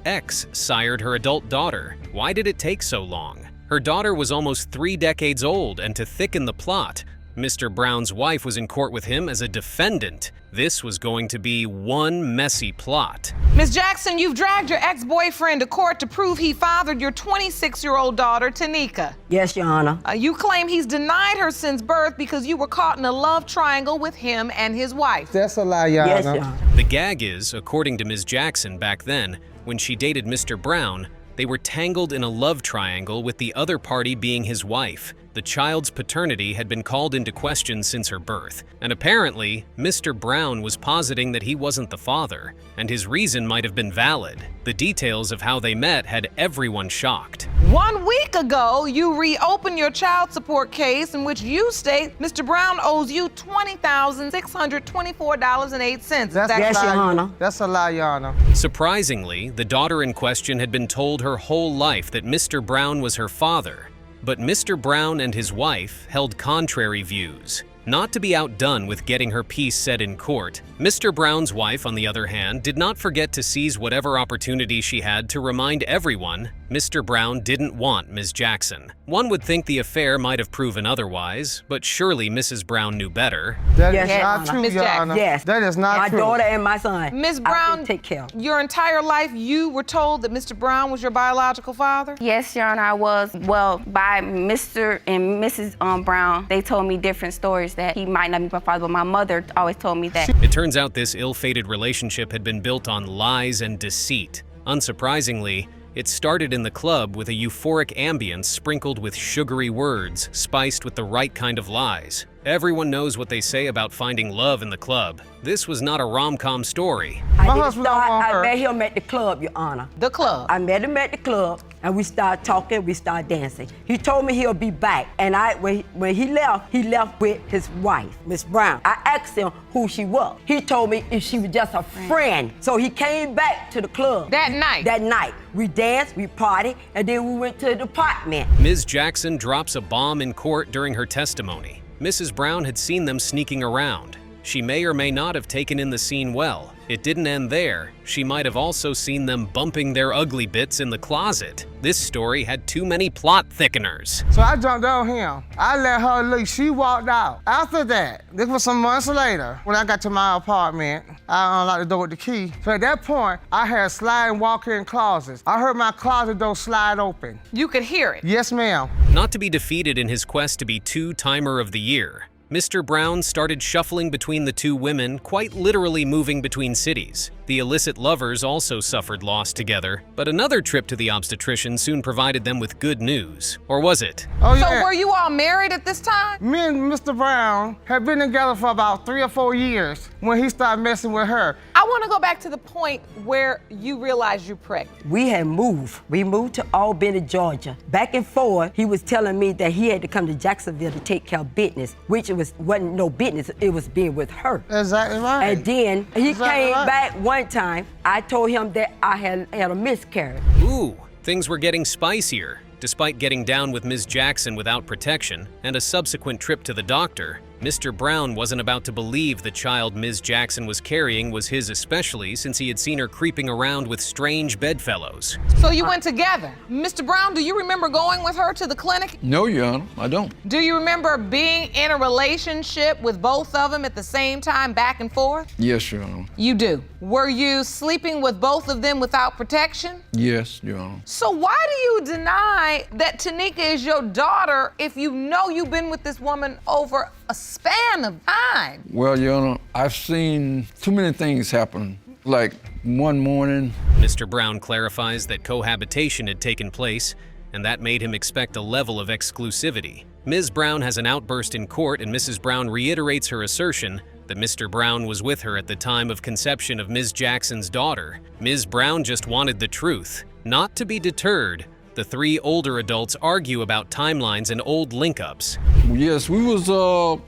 ex sired her adult daughter. Why did it take so long? Her daughter was almost 3 decades old, and to thicken the plot, Mr. Brown's wife was in court with him as a defendant. This was going to be one messy plot. Ms. Jackson, you've dragged your ex-boyfriend to court to prove he fathered your 26-year-old daughter, Tanika. Yes, Your Honor. You claim he's denied her since birth because you were caught in a love triangle with him and his wife. That's a lie, Your Honor. Yes, Your Honor. The gag is, according to Ms. Jackson back then, when she dated Mr. Brown, they were tangled in a love triangle with the other party being his wife. The child's paternity had been called into question since her birth, and apparently, Mr. Brown was positing that he wasn't the father, and his reason might have been valid. The details of how they met had everyone shocked. 1 week ago, you reopened your child support case in which you state Mr. Brown owes you $20,624.08. Yes, Your Honor. That's a lie, Your Honor. Surprisingly, the daughter in question had been told her whole life that Mr. Brown was her father. But Mr. Brown and his wife held contrary views. Not to be outdone with getting her piece said in court, Mr. Brown's wife, on the other hand, did not forget to seize whatever opportunity she had to remind everyone Mr. Brown didn't want Ms. Jackson. One would think the affair might have proven otherwise, but surely Mrs. Brown knew better. That Yes, is Your not Honor. true, Ms. Your Jackson. Honor. Yes. That is not My true. daughter and my son. Ms. I Brown, can take care of. your entire life you were told that Mr. Brown was your biological father? Yes, Your Honor, I was. Well, by Mr. and Mrs. Brown, they told me different stories that he might not be my father, but my mother always told me that. It turns out this ill-fated relationship had been built on lies and deceit. Unsurprisingly, it started in the club with a euphoric ambience sprinkled with sugary words, spiced with the right kind of lies. Everyone knows what they say about finding love in the club. This was not a rom-com story. My husband don't want I her. met him at the club, Your Honor. The club. I met him at the club, and we started talking, we started dancing. He told me he'll be back, and when he left with his wife, Miss Brown. I asked him who she was. He told me if she was just a friend. So he came back to the club. That night? That night. We danced, we partied, and then we went to the apartment. Ms. Jackson drops a bomb in court during her testimony. Mrs. Brown had seen them sneaking around. She may or may not have taken in the scene well. It didn't end there. She might have also seen them bumping their ugly bits in the closet. This story had too many plot thickeners. So I jumped on him. I let her leave. She walked out. After that, this was some months later, when I got to my apartment, I unlocked the door with the key. So at that point, I had sliding walk-in closets. I heard my closet door slide open. You could hear it. Yes, ma'am. Not to be defeated in his quest to be two-timer of the year, Mr. Brown started shuffling between the two women, quite literally moving between cities. The illicit lovers also suffered loss together, but another trip to the obstetrician soon provided them with good news. Or was it? Oh, So yeah. were you all married at this time? Me and Mr. Brown had been together for about 3 or 4 years when he started messing with her. I want to go back to the point where you realized you're pregnant. We had moved. We moved to Albany, Georgia. Back and forth, he was telling me that he had to come to Jacksonville to take care of business, which wasn't no business, it was being with her. Exactly right. And then he Exactly came right. back one time. I told him that I had a miscarriage. Ooh, things were getting spicier. Despite getting down with Ms. Jackson without protection and a subsequent trip to the doctor, Mr. Brown wasn't about to believe the child Ms. Jackson was carrying was his, especially since he had seen her creeping around with strange bedfellows. So you went together. Mr. Brown, do you remember going with her to the clinic? No, Your Honor, I don't. Do you remember being in a relationship with both of them at the same time, back and forth? Yes, Your Honor. You do. Were you sleeping with both of them without protection? Yes, Your Honor. So why do you deny that Tanika is your daughter if you know you've been with this woman over a span of time? Well, Your Honor, I've seen too many things happen. Like one morning, Mr. Brown clarifies that cohabitation had taken place, and that made him expect a level of exclusivity. Ms. Brown has an outburst in court, and Mrs. Brown reiterates her assertion that Mr. Brown was with her at the time of conception of Ms. Jackson's daughter. Ms. Brown just wanted the truth. Not to be deterred, the 3 older adults argue about timelines and old link-ups. yes, we was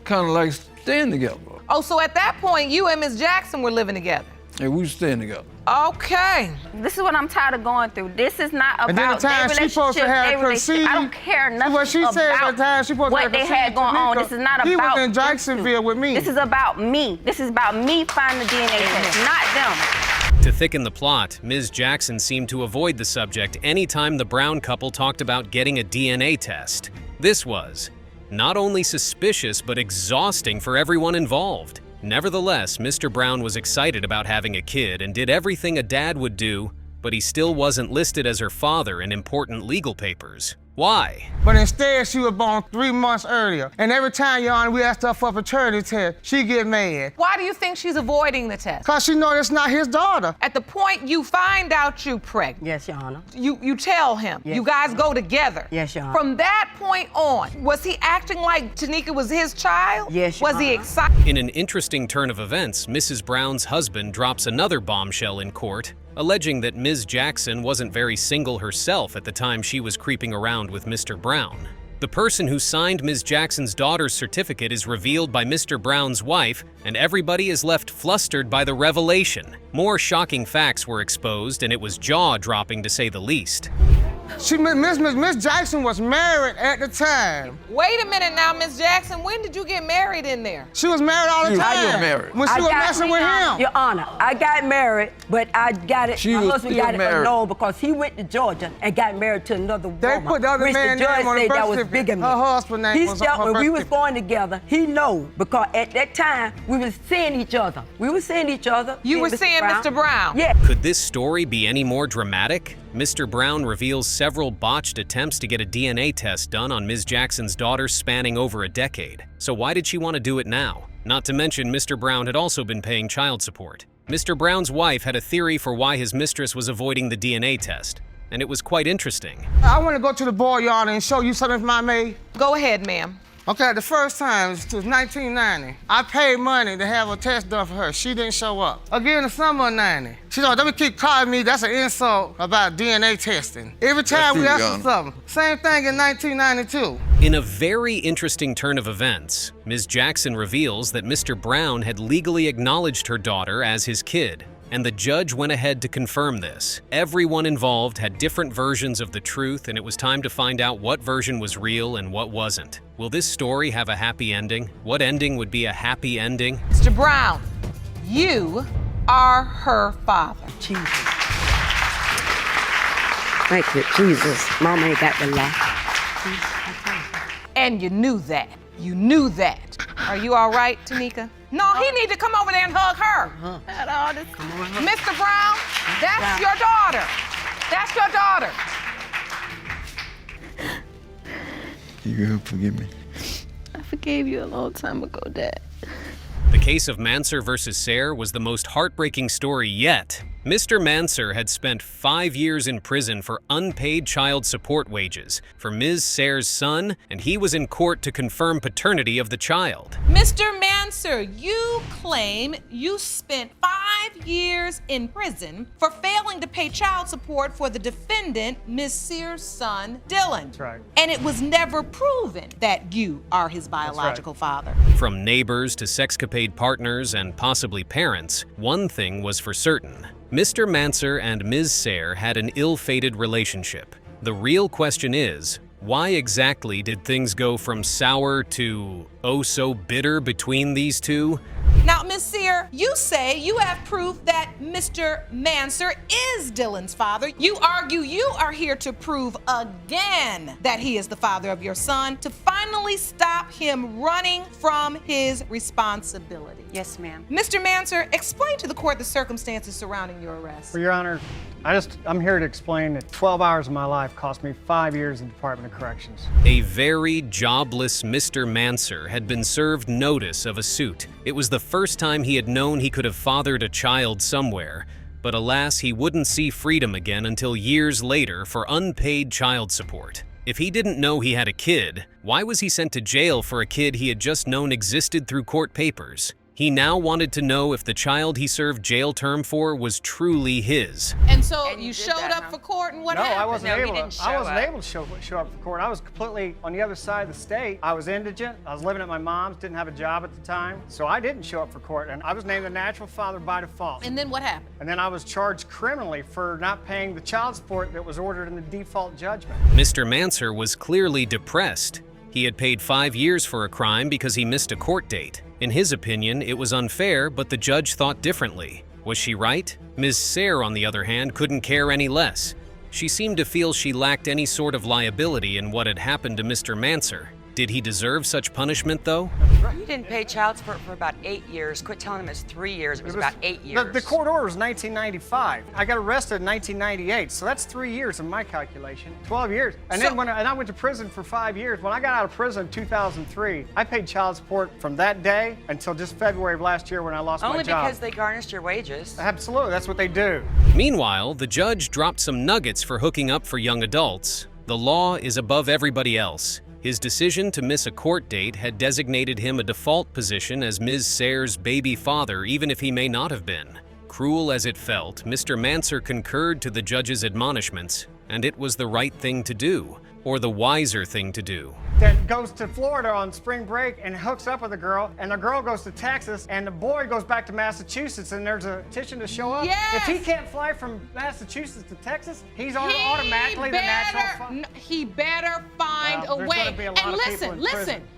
kind of like staying together. Oh, so at that point, you and Ms. Jackson were living together? Yeah, we was staying together. Okay. This is what I'm tired of going through. This is not And then about the time their she supposed to relationship, have their relationship. conceived. I don't care nothing What she said at about the time she supposed to what have they had conceived going on. Tanika. This is not He about was in them Jacksonville two. with me. This is about me. This is about me finding the DNA test, not them. To thicken the plot, Ms. Jackson seemed to avoid the subject anytime the Brown couple talked about getting a DNA test. This was not only suspicious but exhausting for everyone involved. Nevertheless, Mr. Brown was excited about having a kid and did everything a dad would do, but he still wasn't listed as her father in important legal papers. Why? But instead, she was born 3 months earlier. And every time, Your Honor, we asked her for a paternity test, she get mad. Why do you think she's avoiding the test? Because she know it's not his daughter. At the point you find out you pregnant, Yes, Your Honor. you tell him. Yes. You guys go together. Yes, Your Honor. From that point on, was he acting like Tanika was his child? Yes, Your Was he Honor. excited? In an interesting turn of events, Mrs. Brown's husband drops another bombshell in court, alleging that Ms. Jackson wasn't very single herself at the time she was creeping around with Mr. Brown. The person who signed Ms. Jackson's daughter's certificate is revealed by Mr. Brown's wife, and everybody is left flustered by the revelation. More shocking facts were exposed, and it was jaw-dropping to say the least. Miss Jackson was married at the time. Wait a minute now, Miss Jackson. When did you get married in there? She was married all the She was time. still married. When she was messing with him. Your Honor, I got married, but I got it. She My was husband still got it married. alone because he went to Georgia and got married to another They woman. put the other which man's the judge name on the said birth that was certificate. bigamy. Her husband's name He was said on her when birth we was certificate. going together, he know because at that time we was seeing each other. We were seeing each other. You me were and seeing Mr. Brown? Yeah. Could this story be any more dramatic? Mr. Brown reveals several botched attempts to get a DNA test done on Ms. Jackson's daughter spanning over a decade. So why did she want to do it now? Not to mention, Mr. Brown had also been paying child support. Mr. Brown's wife had a theory for why his mistress was avoiding the DNA test, and it was quite interesting. I want to go to the board, Your Honor, and show you something from I made. Go ahead, ma'am. Okay, the first time, it was 1990. I paid money to have a test done for her. She didn't show up. Again, the summer of 90. She don't, let me keep calling me, that's an insult about DNA testing. Every time we ask for something. Same thing in 1992. In a very interesting turn of events, Ms. Jackson reveals that Mr. Brown had legally acknowledged her daughter as his kid, and the judge went ahead to confirm this. Everyone involved had different versions of the truth, and it was time to find out what version was real and what wasn't. Will this story have a happy ending? What ending would be a happy ending? Mr. Brown, you are her father. Jesus. Thank you, Jesus. Mama ain't got the laugh. And you knew that. You knew that. Are you all right, Tanika? No, he need to come over there and hug her. Mr. Brown, that's your daughter. That's your daughter. You gonna forgive me? I forgave you a long time ago, Dad. The case of Manser versus Sayre was the most heartbreaking story yet. Mr. Manser had spent 5 years in prison for unpaid child support wages for Ms. Sayre's son, and he was in court to confirm paternity of the child. Mr. Manser, you claim you spent 5 years in prison for failing to pay child support for the defendant, Ms. Sears' son, Dylan. That's right. And it was never proven that you are his biological father. From neighbors to sexcapade partners and possibly parents, one thing was for certain. Mr. Manser and Ms. Sayre had an ill-fated relationship. The real question is, why exactly did things go from sour to oh so bitter between these two? Now, Ms. Sear, you say you have proof that Mr. Manser is Dylan's father. You argue you are here to prove again that he is the father of your son, to finally stop him running from his responsibility. Yes, ma'am. Mr. Manser, explain to the court the circumstances surrounding your arrest. For Your Honor, I'm here to explain that 12 hours of my life cost me 5 years in the Department of Corrections. A very jobless Mr. Manser had been served notice of a suit. It was the first time he had known he could have fathered a child somewhere, but alas, he wouldn't see freedom again until years later for unpaid child support. If he didn't know he had a kid, why was he sent to jail for a kid he had just known existed through court papers? He now wanted to know if the child he served jail term for was truly his. And so And you you did showed that, up huh? for court, and what No, happened? I wasn't No, he able didn't to. show I wasn't up. able to show up for court. I was completely on the other side of the state. I was indigent. I was living at my mom's. Didn't have a job at the time, so I didn't show up for court. And I was named the natural father by default. And then what happened? And then I was charged criminally for not paying the child support that was ordered in the default judgment. Mr. Manser was clearly depressed. He had paid 5 years for a crime because he missed a court date. In his opinion, it was unfair, but the judge thought differently. Was she right? Ms. Sayre, on the other hand, couldn't care any less. She seemed to feel she lacked any sort of liability in what had happened to Mr. Manser. Did he deserve such punishment, though? You didn't pay child support for about 8 years. Quit telling him it's 3 years. It was about 8 years. The court order was 1995. I got arrested in 1998, so that's 3 years in my calculation. 12 years. And then and I went to prison for 5 years. When I got out of prison in 2003, I paid child support from that day until just February of last year when I lost my job. Only because they garnished your wages. Absolutely, that's what they do. Meanwhile, the judge dropped some nuggets for hooking up for young adults. The law is above everybody else. His decision to miss a court date had designated him a default position as Ms. Sayre's baby father, even if he may not have been. Cruel as it felt, Mr. Manser concurred to the judge's admonishments, and it was the right thing to do, or the wiser thing to do. That goes to Florida on spring break and hooks up with a girl, and the girl goes to Texas, and the boy goes back to Massachusetts, and there's a petition to show up. Yes. If he can't fly from Massachusetts to Texas, he's automatically the natural father. He better find a there's way. gonna be a lot And of people in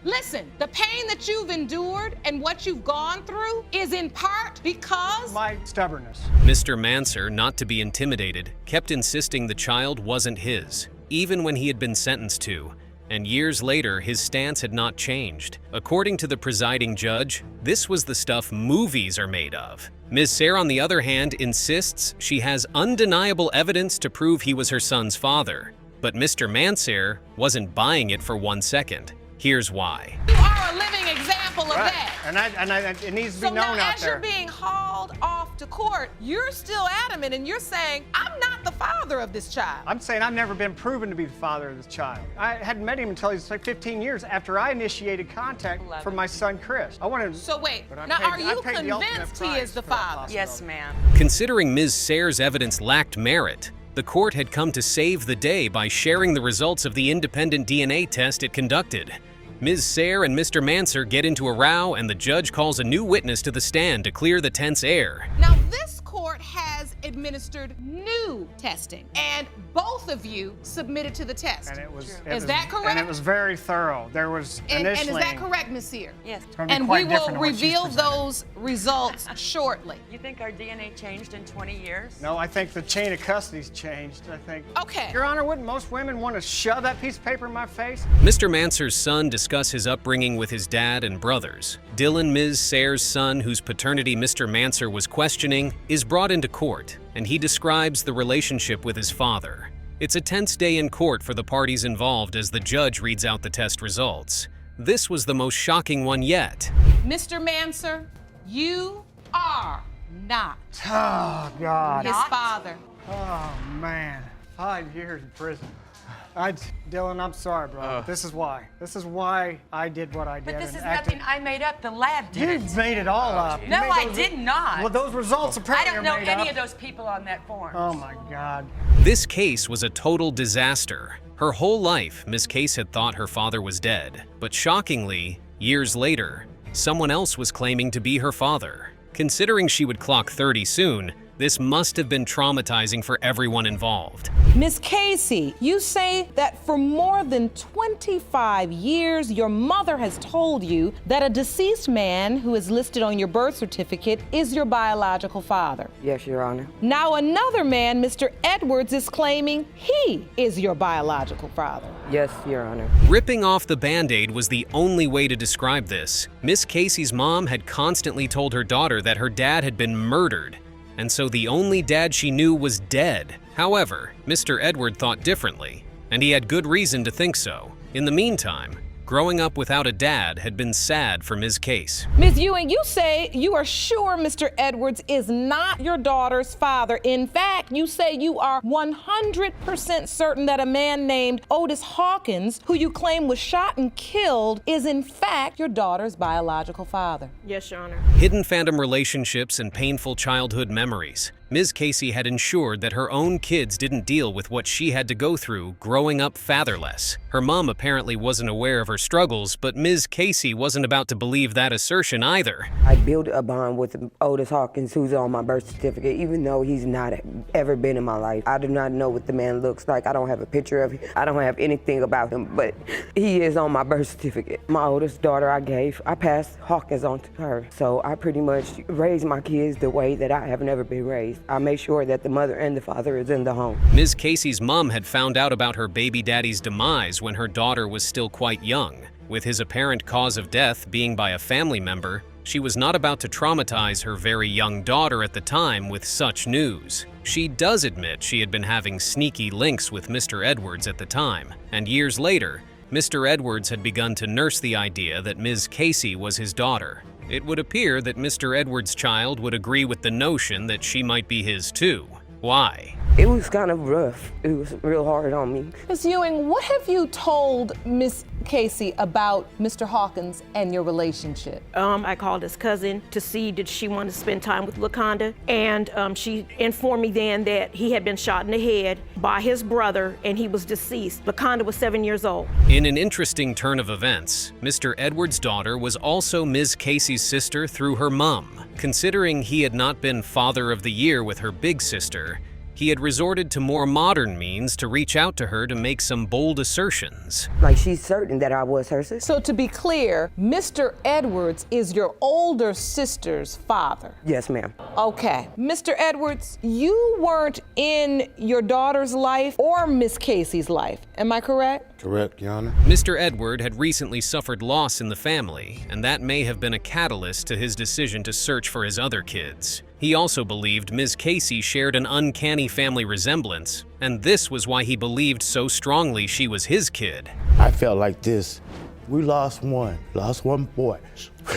listen, the pain that you've endured and what you've gone through is in part because My stubbornness. Mr. Manser, not to be intimidated, kept insisting the child wasn't his, even when he had been sentenced to. And years later, his stance had not changed. According to the presiding judge, this was the stuff movies are made of. Ms. Sayre, on the other hand, insists she has undeniable evidence to prove he was her son's father. But Mr. Manser wasn't buying it for 1 second. Here's why. you are a living example of that. And it needs to be So known now, out as there. you're being hauled off to court, you're still adamant and you're saying, I'm not the father of this child. I'm saying I've never been proven to be the father of this child. I hadn't met him until he was like 15 years after I initiated contact for my son, Chris. I wanted. So wait, but I now paid- are I you paid the ultimate convinced he price is the for that father? Yes, possibility. ma'am. Considering Ms. Sayre's evidence lacked merit, the court had come to save the day by sharing the results of the independent DNA test it conducted. Ms. Sayre and Mr. Manser get into a row, and the judge calls a new witness to the stand to clear the tense air. Now, this court has administered new testing, and both of you submitted to the test. And it was. Is that correct? And it was very thorough. There was And is initially. that correct, Ms. Sayre? Yes. It's gonna be And quite we will different than what she's reveal presented. those results shortly. You think our DNA changed in 20 years? No, I think the chain of custody's changed. I think. Okay. Your Honor, wouldn't most women want to shove that piece of paper in my face? Mr. Manser's son discuss his upbringing with his dad and brothers. Dylan, Ms. Sayre's son, whose paternity Mr. Manser was questioning, is brought into court, and he describes the relationship with his father. It's a tense day in court for the parties involved as the judge reads out the test results. This was the most shocking one yet. Mr. Manser, you are not Oh, God. his father. Oh, man. 5 years in prison. Dylan, I'm sorry, bro. This is why. This is why I did what I did. But this and is acted- nothing I made up. The lab did You it. made it all up. You No, made I those- did not. Well, those results I apparently don't know are made any up. of those people on that form. Oh, my God. This case was a total disaster. Her whole life, Miss Case had thought her father was dead. But shockingly, years later, someone else was claiming to be her father. Considering she would clock 30 soon, this must have been traumatizing for everyone involved. Miss Casey, you say that for more than 25 years, your mother has told you that a deceased man who is listed on your birth certificate is your biological father. Yes, Your Honor. Now another man, Mr. Edwards, is claiming he is your biological father. Yes, Your Honor. Ripping off the Band-Aid was the only way to describe this. Miss Casey's mom had constantly told her daughter that her dad had been murdered, and so the only dad she knew was dead. However, Mr. Edward thought differently, and he had good reason to think so. In the meantime, growing up without a dad had been sad for Ms. Case. Ms. Ewing, you say you are sure Mr. Edwards is not your daughter's father. In fact, you say you are 100% certain that a man named Otis Hawkins, who you claim was shot and killed, is in fact your daughter's biological father. Yes, Your Honor. Hidden phantom relationships and painful childhood memories. Ms. Casey had ensured that her own kids didn't deal with what she had to go through growing up fatherless. Her mom apparently wasn't aware of her struggles, but Ms. Casey wasn't about to believe that assertion either. I built a bond with Otis Hawkins, who's on my birth certificate, even though he's not ever been in my life. I do not know what the man looks like. I don't have a picture of him. I don't have anything about him, but he is on my birth certificate. My oldest daughter I passed Hawkins on to her. So I pretty much raised my kids the way that I have never been raised. I make sure that the mother and the father is in the home. Ms. Casey's mom had found out about her baby daddy's demise when her daughter was still quite young. With his apparent cause of death being by a family member, she was not about to traumatize her very young daughter at the time with such news. She does admit she had been having sneaky links with Mr. Edwards at the time, and years later, Mr. Edwards had begun to nurse the idea that Ms. Casey was his daughter. It would appear that Mr. Edwards' child would agree with the notion that she might be his too. Why? It was kind of rough. It was real hard on me. Ms. Ewing, what have you told Ms. Casey about Mr. Hawkins and your relationship? I called his cousin to see did she want to spend time with LaConda, and she informed me then that he had been shot in the head by his brother and he was deceased. LaConda was 7 years old. In an interesting turn of events, Mr. Edwards' daughter was also Ms. Casey's sister through her mom. Considering he had not been Father of the Year with her big sister, he had resorted to more modern means to reach out to her to make some bold assertions. Like, she's certain that I was her sister. So to be clear, Mr. Edwards is your older sister's father? Yes, ma'am. Okay. Mr. Edwards, you weren't in your daughter's life or Miss Casey's life, am I correct? Correct, Your Honor. Mr. Edward had recently suffered loss in the family, and that may have been a catalyst to his decision to search for his other kids. He also believed Ms. Casey shared an uncanny family resemblance, and this was why he believed so strongly she was his kid. I felt like this. We lost one boy.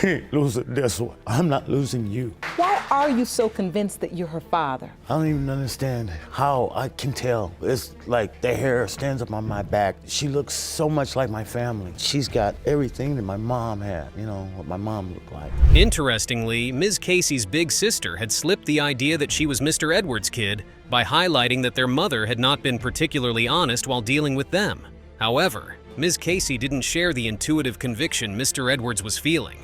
We ain't losing this one. I'm not losing you. Why are you so convinced that you're her father? I don't even understand how I can tell. It's like the hair stands up on my back. She looks so much like my family. She's got everything that my mom had, you know, what my mom looked like. Interestingly, Ms. Casey's big sister had slipped the idea that she was Mr. Edwards' kid by highlighting that their mother had not been particularly honest while dealing with them. However, Ms. Casey didn't share the intuitive conviction Mr. Edwards was feeling.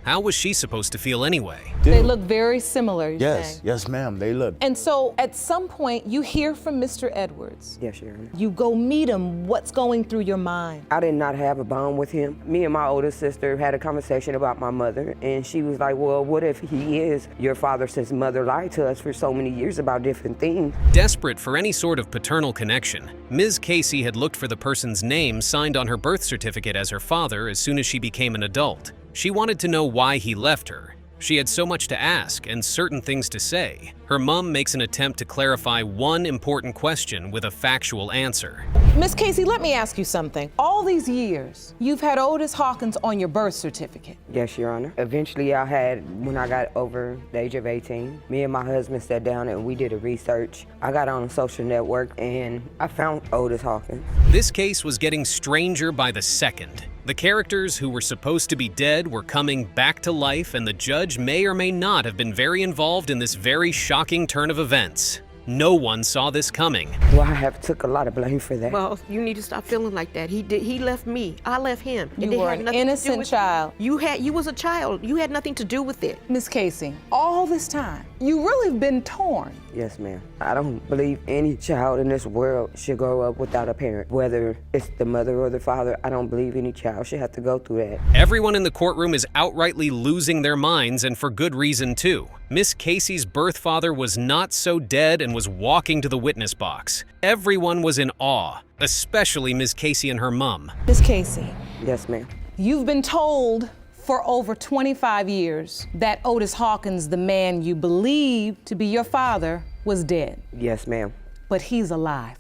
How was she supposed to feel anyway? They look very similar, you're saying? Yes, ma'am, they look. And so at some point, you hear from Mr. Edwards. Yes, Your Honor. You go meet him. What's going through your mind? I did not have a bond with him. Me and my older sister had a conversation about my mother, and she was like, well, what if he is your father, since mother lied to us for so many years about different things? Desperate for any sort of paternal connection, Ms. Casey had looked for the person's name signed on her birth certificate as her father as soon as she became an adult. She wanted to know why he left her. She had so much to ask and certain things to say. Her mom makes an attempt to clarify one important question with a factual answer. Miss Casey, let me ask you something. All these years, you've had Otis Hawkins on your birth certificate. Yes, Your Honor. Eventually, when I got over the age of 18, me and my husband sat down and we did a research. I got on a social network and I found Otis Hawkins. This case was getting stranger by the second. The characters who were supposed to be dead were coming back to life, and the judge may or may not have been very involved in this very shocking turn of events. No one saw this coming. Well, I have took a lot of blame for that. Well, you need to stop feeling like that. He left me. I left him. You were an innocent child. You was a child. You had nothing to do with it. Miss Casey, all this time, you really been torn. Yes, ma'am. I don't believe any child in this world should grow up without a parent. Whether it's the mother or the father, I don't believe any child should have to go through that. Everyone in the courtroom is outrightly losing their minds, and for good reason too. Miss Casey's birth father was not so dead and was walking to the witness box. Everyone was in awe, especially Miss Casey and her mom. Miss Casey. Yes, ma'am. You've been told for over 25 years that Otis Hawkins, the man you believe to be your father, was dead. Yes, ma'am. But he's alive.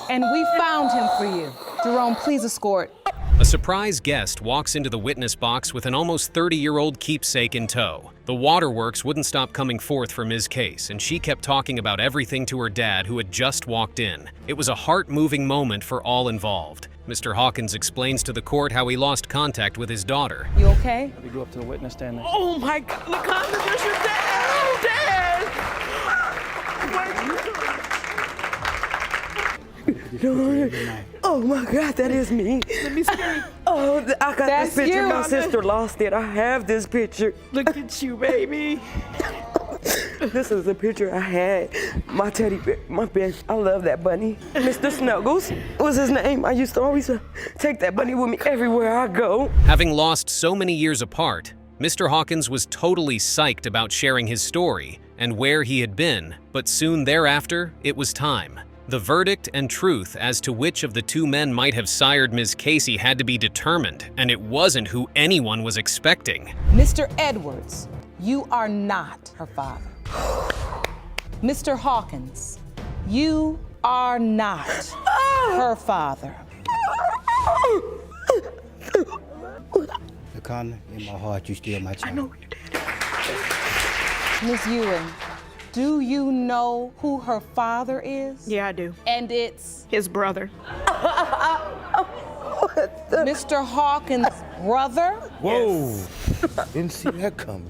And we found him for you. Jerome, please escort. A surprise guest walks into the witness box with an almost 30-year-old keepsake in tow. The waterworks wouldn't stop coming forth for Ms. Case, and she kept talking about everything to her dad, who had just walked in. It was a heart-moving moment for all involved. Mr. Hawkins explains to the court how he lost contact with his daughter. You okay? We go up to the witness stand. Oh my God, LaConda, there's your dad! Oh, Dad! Oh my God, that is me. Let me see. Oh, I got That's this picture. you. My sister lost it. I have this picture. Look at you, baby. This is a picture I had. My teddy bear, my best. I love that bunny. Mr. Snuggles was his name. I used to always take that bunny with me everywhere I go. Having lost so many years apart, Mr. Hawkins was totally psyched about sharing his story and where he had been, but soon thereafter, it was time. The verdict and truth as to which of the two men might have sired Ms. Casey had to be determined, and it wasn't who anyone was expecting. Mr. Edwards, you are not her father. Mr. Hawkins, you are not her father. Laconda, in my heart, you still my child. I know. Ms. Ewing, do you know who her father is? Yeah, I do. And it's His brother. Mr. Hawkins' brother? Whoa! Didn't see that coming.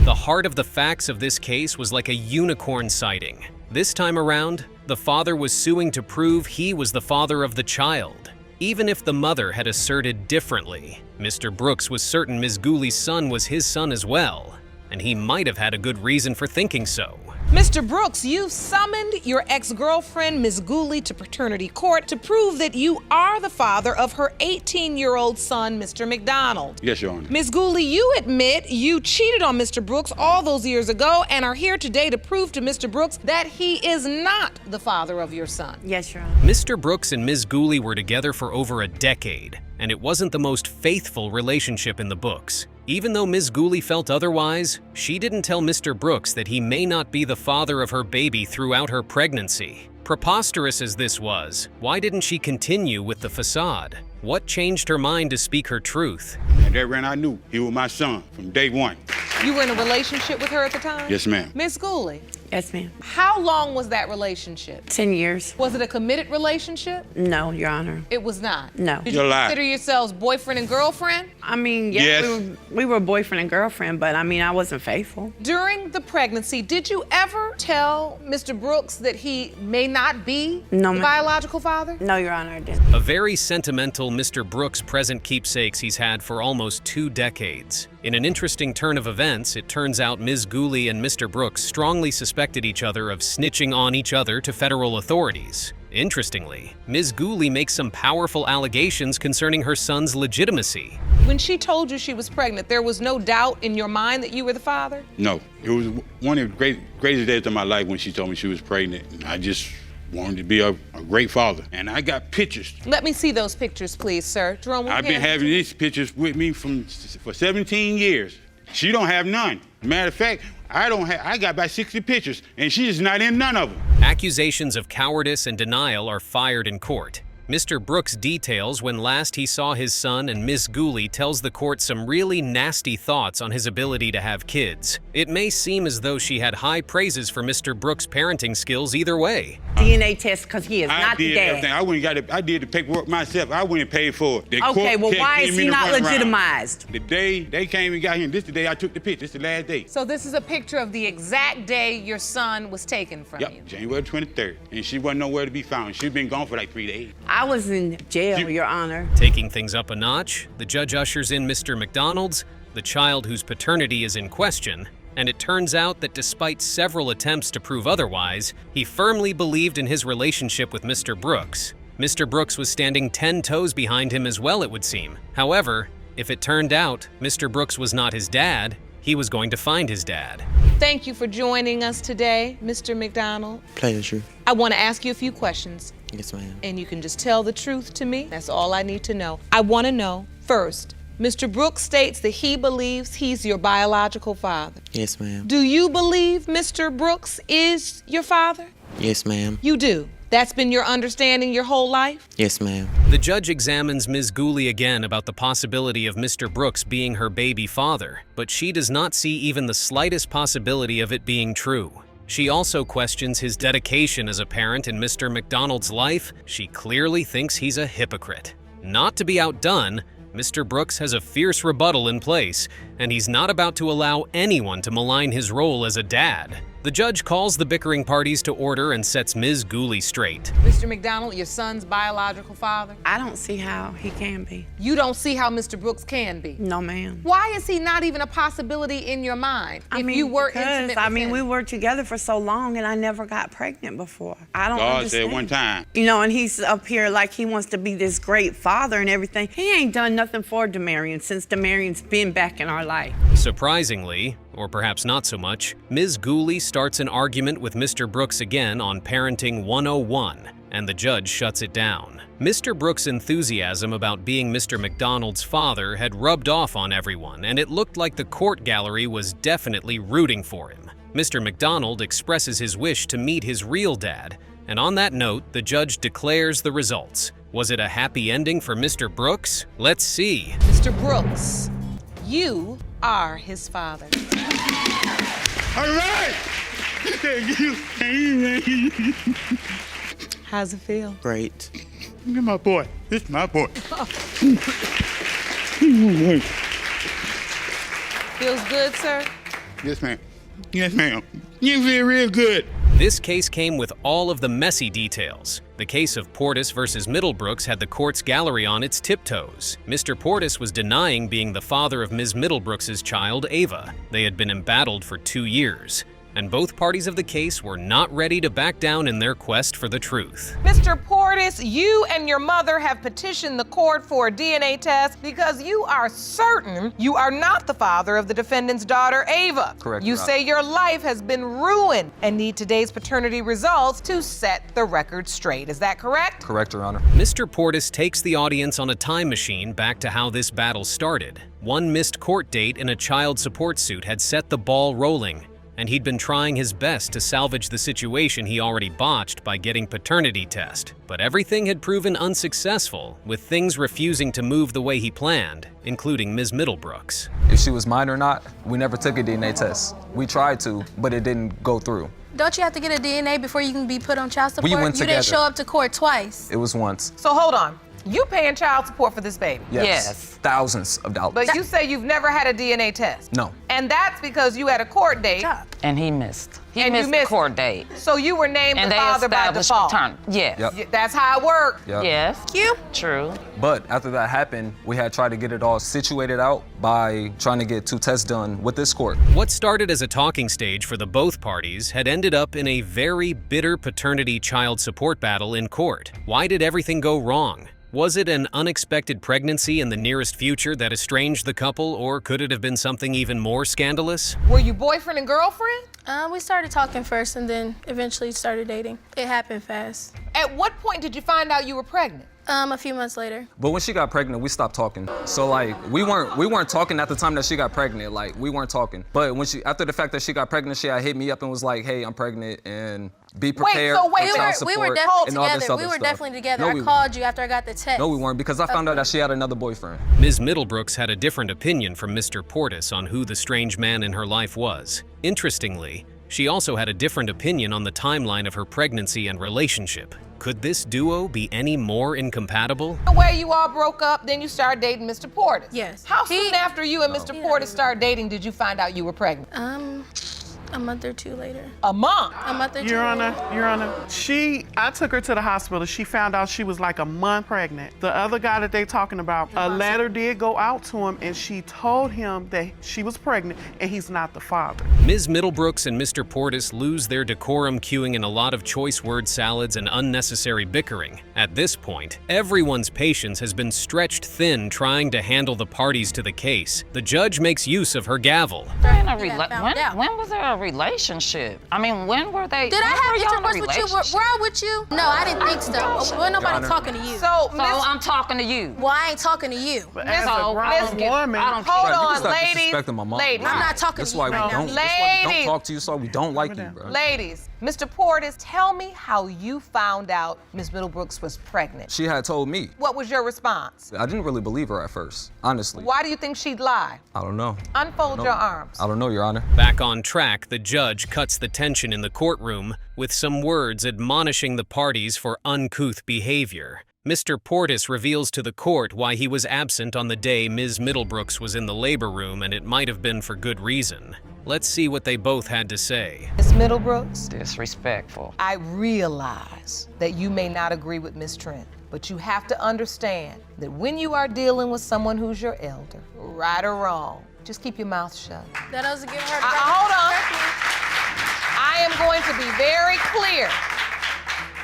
The heart of the facts of this case was like a unicorn sighting. This time around, the father was suing to prove he was the father of the child. Even if the mother had asserted differently, Mr. Brooks was certain Ms. Gooley's son was his son as well, and he might have had a good reason for thinking so. Mr. Brooks, you've summoned your ex-girlfriend, Ms. Gooley, to paternity court to prove that you are the father of her 18-year-old son, Mr. McDonald. Yes, Your Honor. Ms. Gooley, you admit you cheated on Mr. Brooks all those years ago and are here today to prove to Mr. Brooks that he is not the father of your son. Yes, Your Honor. Mr. Brooks and Ms. Gooley were together for over a decade, and it wasn't the most faithful relationship in the books. Even though Ms. Gooley felt otherwise, she didn't tell Mr. Brooks that he may not be the father of her baby throughout her pregnancy. Preposterous as this was, why didn't she continue with the facade? What changed her mind to speak her truth? And that ran, I knew he was my son from day one. You were in a relationship with her at the time? Yes, ma'am. Ms. Gooley, Yes, ma'am. how long was that relationship? 10 years. Was it a committed relationship? No, Your Honor. It was not. No. Did You're you lying. consider yourselves boyfriend and girlfriend? I mean, yeah, Yes. we were boyfriend and girlfriend, but I mean, I wasn't faithful. During the pregnancy, did you ever tell Mr. Brooks that he may not be No, the ma'am. biological father? No, Your Honor, I didn't. A very sentimental Mr. Brooks present keepsakes he's had for almost 2 decades. In an interesting turn of events, it turns out Ms. Gooley and Mr. Brooks strongly suspected each other of snitching on each other to federal authorities. Interestingly, Ms. Gooley makes some powerful allegations concerning her son's legitimacy. When she told you she was pregnant, there was no doubt in your mind that you were the father? No, it was one of the greatest days of my life when she told me she was pregnant. And I just wanted to be a great father. And I got pictures. Let me see those pictures, please, sir. Jerome, will you I've been hand it having these pictures with me for 17 years. She don't have none. Matter of fact, I got about 60 pictures, and she's not in none of them. Accusations of cowardice and denial are fired in court. Mr. Brooks details when last he saw his son, and Ms. Gooley tells the court some really nasty thoughts on his ability to have kids. It may seem as though she had high praises for Mr. Brooks' parenting skills either way. DNA test because he is I not the did dad. everything. I did the paperwork myself. I went and paid for it. The Okay, court well, why gave is me he the not runaround. legitimized? The day they came and got him, this is the day I took the picture. This is the last day. So this is a picture of the exact day your son was taken from you. Yep, January 23rd. And she wasn't nowhere to be found. She'd been gone for like 3 days. I was in jail, Your Honor. Taking things up a notch, the judge ushers in Mr. McDonald's, the child whose paternity is in question, and it turns out that despite several attempts to prove otherwise, he firmly believed in his relationship with Mr. Brooks. Mr. Brooks was standing 10 toes behind him as well, it would seem. However, if it turned out Mr. Brooks was not his dad, he was going to find his dad. Thank you for joining us today, Mr. McDonald. Pleasure. I want to ask you a few questions. Yes, ma'am. And you can just tell the truth to me. That's all I need to know. I want to know, first, Mr. Brooks states that he believes he's your biological father. Yes, ma'am. Do you believe Mr. Brooks is your father? Yes, ma'am. You do. That's been your understanding your whole life? Yes, ma'am. The judge examines Ms. Gooley again about the possibility of Mr. Brooks being her baby father, but she does not see even the slightest possibility of it being true. She also questions his dedication as a parent in Mr. McDonald's life. She clearly thinks he's a hypocrite. Not to be outdone, Mr. Brooks has a fierce rebuttal in place, and he's not about to allow anyone to malign his role as a dad. The judge calls the bickering parties to order and sets Ms. Gooley straight. Mr. McDonald, your son's biological father? I don't see how he can be. You don't see how Mr. Brooks can be? No, ma'am. Why is he not even a possibility in your mind? If you were intimate with him? we were together for so long and I never got pregnant before. I don't God understand. said one time. You know, and he's up here like he wants to be this great father and everything. He ain't done nothing for Demarion since Demarion's been back in our life. Surprisingly, or perhaps not so much, Ms. Gooley starts an argument with Mr. Brooks again on Parenting 101, and the judge shuts it down. Mr. Brooks' enthusiasm about being Mr. McDonald's father had rubbed off on everyone, and it looked like the court gallery was definitely rooting for him. Mr. McDonald expresses his wish to meet his real dad, and on that note, the judge declares the results. Was it a happy ending for Mr. Brooks? Let's see. Mr. Brooks, you are his father. All right! Thank you. How's it feel? Great. Look at my boy. This is my boy. Feels good, sir? Yes, ma'am. Yes, ma'am. You feel real good. This case came with all of the messy details. The case of Portis versus Middlebrooks had the court's gallery on its tiptoes. Mr. Portis was denying being the father of Ms. Middlebrooks' child, Ava. They had been embattled for 2 years, and both parties of the case were not ready to back down in their quest for the truth. Mr. Portis, you and your mother have petitioned the court for a DNA test because you are certain you are not the father of the defendant's daughter, Ava. Correct, You Your say your life has been ruined and need today's paternity results to set the record straight. Is that correct? Correct, Your Honor. Mr. Portis takes the audience on a time machine back to how this battle started. One missed court date in a child support suit had set the ball rolling, and he'd been trying his best to salvage the situation he already botched by getting paternity test. But everything had proven unsuccessful, with things refusing to move the way he planned, including Ms. Middlebrooks. If she was mine or not, we never took a DNA test. We tried to, but it didn't go through. Don't you have to get a DNA before you can be put on child support? We went You together. didn't show up to court twice. It was once. So hold on. You paying child support for this baby? Yes. Thousands of dollars. But you say you've never had a DNA test. No. And that's because you had a court date. And he missed. He And you missed missed the court date. So you were named And the they father by established default. Yes. Yep. That's how it worked. Yep. Yes. You? True. But after that happened, we had tried to get it all situated out by trying to get 2 tests done with this court. What started as a talking stage for the both parties had ended up in a very bitter paternity child support battle in court. Why did everything go wrong? Was it an unexpected pregnancy in the nearest future that estranged the couple, or could it have been something even more scandalous? Were you boyfriend and girlfriend? We started talking first and then eventually started dating. It happened fast. At what point did you find out you were pregnant? A few months later. But when she got pregnant, we stopped talking. So like we weren't talking at the time that she got pregnant. Like we weren't talking. But when after the fact that she got pregnant, she had hit me up and was like, "Hey, I'm pregnant and be prepared." We were definitely together. We were definitely together. I called you after I got the text. No, we weren't, because I found out that she had another boyfriend. Ms. Middlebrooks had a different opinion from Mr. Portis on who the strange man in her life was. Interestingly, she also had a different opinion on the timeline of her pregnancy and relationship. Could this duo be any more incompatible? The way you all broke up, then you started dating Mr. Portis. Yes. How soon after you and Mr. Portis started dating did you find out you were pregnant? A month or two later. A month? A month or two. Your Honor, I took her to the hospital. She found out she was like a month pregnant. The other guy that they talking about, a letter did go out to him and she told him that she was pregnant and he's not the father. Ms. Middlebrooks and Mr. Portis lose their decorum, queuing in a lot of choice word salads and unnecessary bickering. At this point, everyone's patience has been stretched thin trying to handle the parties to the case. The judge makes use of her gavel. When was there a relationship? I mean, when were they? Did I have intercourse with you? Were I with you? No, I didn't think so. Wasn't nobody talking to you. So I'm talking to you. Well, I ain't talking to you. As a grown woman, hold on, ladies. Ladies. I'm not talking That's to why you we right now. don't. That's why we don't talk to you. So we don't like you, bro. Ladies, Mr. Portis, tell me how you found out Ms. Middlebrooks was pregnant. She had told me. What was your response? I didn't really believe her at first, honestly. Why do you think she'd lie? I don't know. Unfold your arms. I don't know, Your Honor. Back on track, the judge cuts the tension in the courtroom with some words admonishing the parties for uncouth behavior. Mr. Portis reveals to the court why he was absent on the day Ms. Middlebrooks was in the labor room, and it might have been for good reason. Let's see what they both had to say. Ms. Middlebrooks, Disrespectful. I realize that you may not agree with Ms. Trent, but you have to understand that when you are dealing with someone who's your elder, right or wrong, just keep your mouth shut. That doesn't give her. Hold on. I am going to be very clear.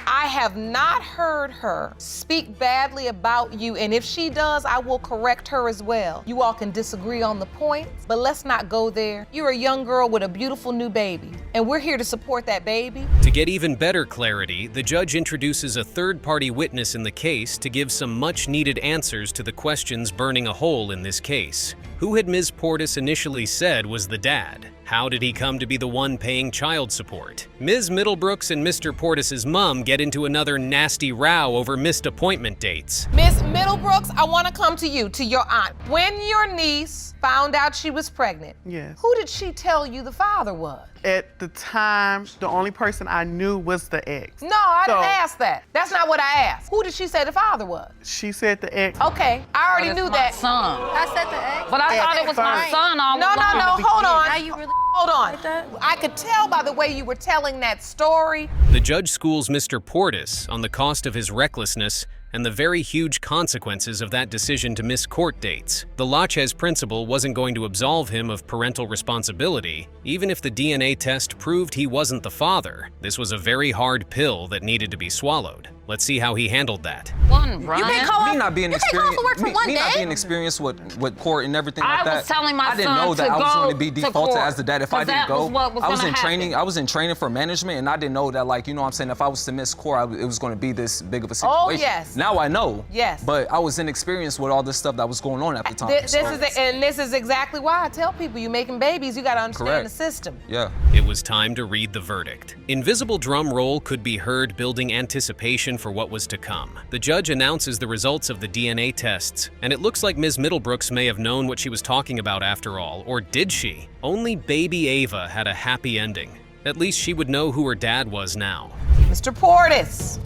I have not heard her speak badly about you, and if she does, I will correct her as well. You all can disagree on the points, but let's not go there. You're a young girl with a beautiful new baby, and we're here to support that baby. To get even better clarity, the judge introduces a third-party witness in the case to give some much-needed answers to the questions burning a hole in this case. Who had Ms. Portis initially said was the dad? How did he come to be the one paying child support? Ms. Middlebrooks and Mr. Portis's mom get into another nasty row over missed appointment dates. Miss Middlebrooks, I want to come to you, to your aunt. When your niece found out she was pregnant, Yes. who did she tell you the father was? At the time, the only person I knew was the ex. No, I So- didn't ask that. That's not what I asked. Who did she say the father was? She said the ex. Okay, I already knew that. Son. I said the ex. But I thought it was my son all No, along. hold on. Now you really Hold on. like that? I could tell by the way you were telling that story. The judge schools Mr. Portis on the cost of his recklessness and the very huge consequences of that decision to miss court dates. The Laches principal wasn't going to absolve him of parental responsibility, even if the DNA test proved he wasn't the father. This was a very hard pill that needed to be swallowed. Let's see how he handled that. One, Brian. You can't call Me not being experienced, for work for one me not day. being experienced with court and everything I like that. was telling my I didn't son know that to I was go going to be to defaulted court, as the dad if I 'cause didn't that go. was what was I was gonna in training. happen. I was in training for management, and I didn't know that, like, you know what I'm saying, if I was to miss court, it was going to be this big of a situation. Oh, yes. Now I know. Yes. But I was inexperienced with all this stuff that was going on at the time. This is exactly why I tell people you're making babies, you gotta understand Correct. the system. Yeah. It was time to read the verdict. Invisible drum roll could be heard building anticipation for what was to come. The judge announces the results of the DNA tests, and it looks like Ms. Middlebrooks may have known what she was talking about after all, or did she? Only baby Ava had a happy ending. At least she would know who her dad was now. Mr. Portis,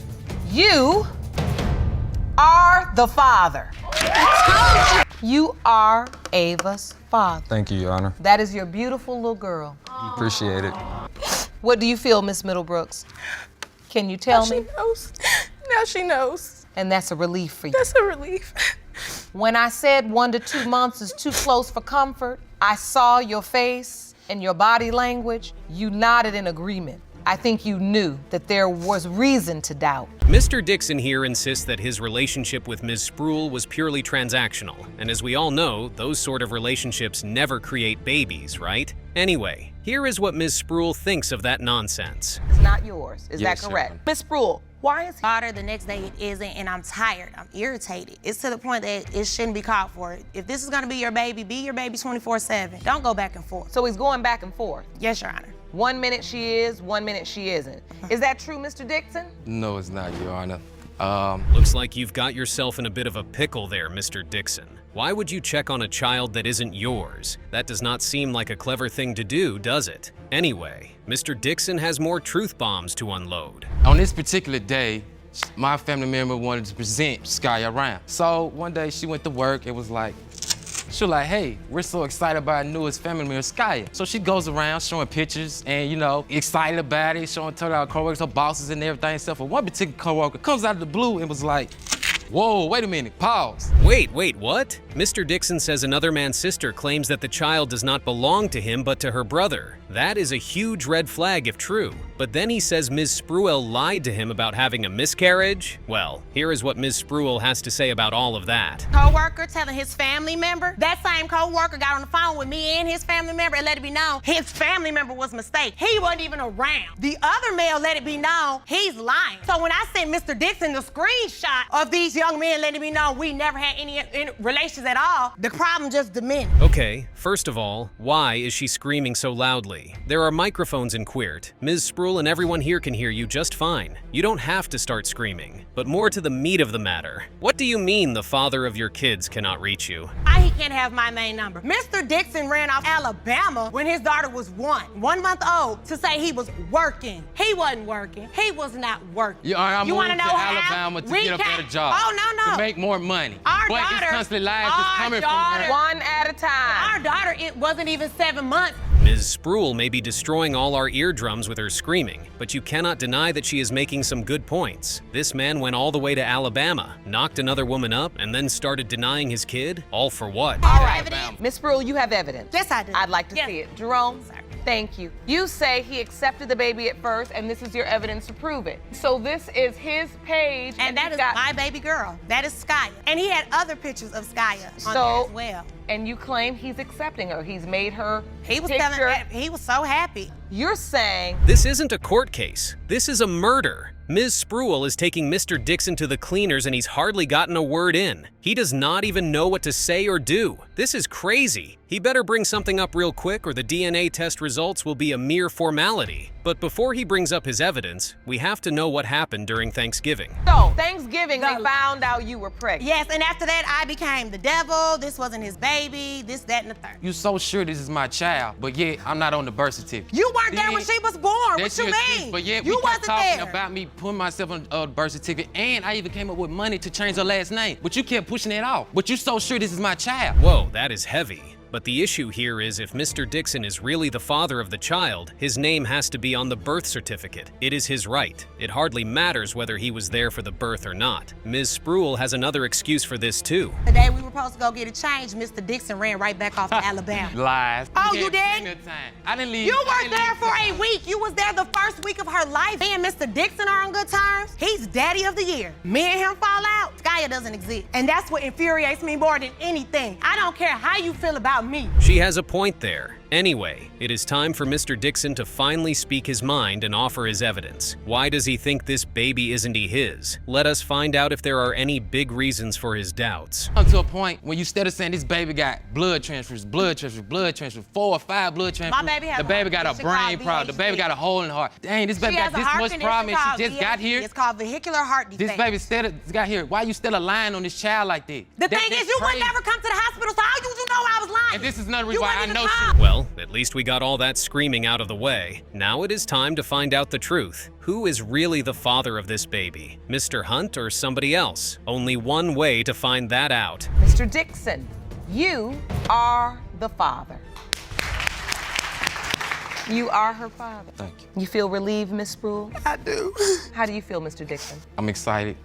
you are the father. You are Ava's father. Thank you, Your Honor. That is your beautiful little girl. Appreciate it. What do you feel, Miss Middlebrooks? Can you tell me? She knows. Now she knows. And that's a relief for you. That's a relief. When I said 1 to 2 months is too close for comfort, I saw your face and your body language. You nodded in agreement. I think you knew that there was reason to doubt. Mr. Dixon here insists that his relationship with Ms. Spruill was purely transactional, and as we all know, those sort of relationships never create babies, right? Anyway, here is what Ms. Spruill thinks of that nonsense. It's not yours, is Yes, that correct? Your Honor. Miss Spruill, why is he? Daughter, the next day it isn't, and I'm tired. I'm irritated. It's to the point that it shouldn't be called for. If this is gonna be your baby 24/7. Don't go back and forth. So he's going back and forth? Yes, Your Honor. 1 minute she is, 1 minute she isn't. Is that true, Mr. Dixon? No, it's not, Your Honor. Looks like you've got yourself in a bit of a pickle there, Mr. Dixon. Why would you check on a child that isn't yours? That does not seem like a clever thing to do, does it? Anyway, Mr. Dixon has more truth bombs to unload. On this particular day, my family member wanted to present Sky around. So one day she went to work. It was like, she was like, hey, we're so excited about our newest family member, Sky. So she goes around showing pictures and, you know, excited about it, showing to our coworkers, her bosses and everything. Except for one particular coworker comes out of the blue and was like, whoa, wait a minute, pause. Wait, what? Mr. Dixon says another man's sister claims that the child does not belong to him but to her brother. That is a huge red flag if true. But then he says Ms. Spruill lied to him about having a miscarriage? Well, here is what Ms. Spruill has to say about all of that. Co-worker telling his family member, that same co-worker got on the phone with me and his family member and let it be known his family member was mistaken. He wasn't even around. The other male let it be known he's lying. So when I sent Mr. Dixon the screenshot of these young men letting me know we never had any relations at all, the problem just diminished. Okay, first of all, why is she screaming so loudly? There are microphones in Queert. Ms. Spruill and everyone here can hear you just fine. You don't have to start screaming. But more to the meat of the matter. What do you mean the father of your kids cannot reach you? He can't have my main number. Mr. Dixon ran off Alabama when his daughter was 1 month old, to say he was working. He wasn't working. He was not working. You want to know how? Alabama to get a better job. Oh, no. To make more money. Our but daughter, it's constantly lies just coming from her. One at a time. Our daughter, it wasn't even 7 months. Ms. Spruill may be destroying all our eardrums with her screaming, but you cannot deny that she is making some good points. This man went all the way to Alabama, knocked another woman up, and then started denying his kid? All for what? All right, Ms. Spruill, you have evidence. Yes, I do. I'd like to see it. Jerome, thank you. You say he accepted the baby at first, and this is your evidence to prove it. So this is his page. And that is my baby girl. That is Skya. And he had other pictures of Skya on there as well. And you claim he's accepting her. He's made her He was so happy. You're saying this isn't a court case. This is a murder. Ms. Spruill is taking Mr. Dixon to the cleaners and he's hardly gotten a word in. He does not even know what to say or do. This is crazy. He better bring something up real quick or the DNA test results will be a mere formality. But before he brings up his evidence, we have to know what happened during Thanksgiving. So, Thanksgiving, they found out you were pregnant. Yes, and after that, I became the devil. This wasn't his baby, this, that, and the third. You so sure this is my child, but yet I'm not on the birth certificate. You weren't there when she was born. What you mean? But yet you we kept wasn't talking there. about me putting myself on the birth certificate, and I even came up with money to change her last name. But you kept pushing it off. But you so sure this is my child. Whoa, that is heavy. But the issue here is if Mr. Dixon is really the father of the child, his name has to be on the birth certificate. It is his right. It hardly matters whether he was there for the birth or not. Ms. Spruill has another excuse for this too. The day we were supposed to go get it changed, Mr. Dixon ran right back off to Alabama. Lies. Oh, you did? I didn't leave. You were there for a week. You was there the first week of her life. Me and Mr. Dixon are on good terms. He's daddy of the year. Me and him fall out. Skya doesn't exist. And that's what infuriates me more than anything. I don't care how you feel about me. She has a point there. Anyway, it is time for Mr. Dixon to finally speak his mind and offer his evidence. Why does he think this baby isn't his? Let us find out if there are any big reasons for his doubts. Come to a point when you instead of saying this baby got blood transfers, 4 or 5 blood transfers. My baby has the baby got a brain problem. The baby got a hole in the heart. Dang, this baby got this much problem and she just got here. It's called vehicular heart defect. This baby still got here. Why you still lying on this child like that? The thing is, you would never come to the hospital, so how did you know I was lying? And this is another reason why I know Well, at least we got all that screaming out of the way. Now it is time to find out the truth. Who is really the father of this baby? Mr. Hunt or somebody else? Only one way to find that out. Mr. Dixon, you are the father. You are her father. Thank you. You feel relieved, Miss Spruill? I do. How do you feel, Mr. Dixon? I'm excited.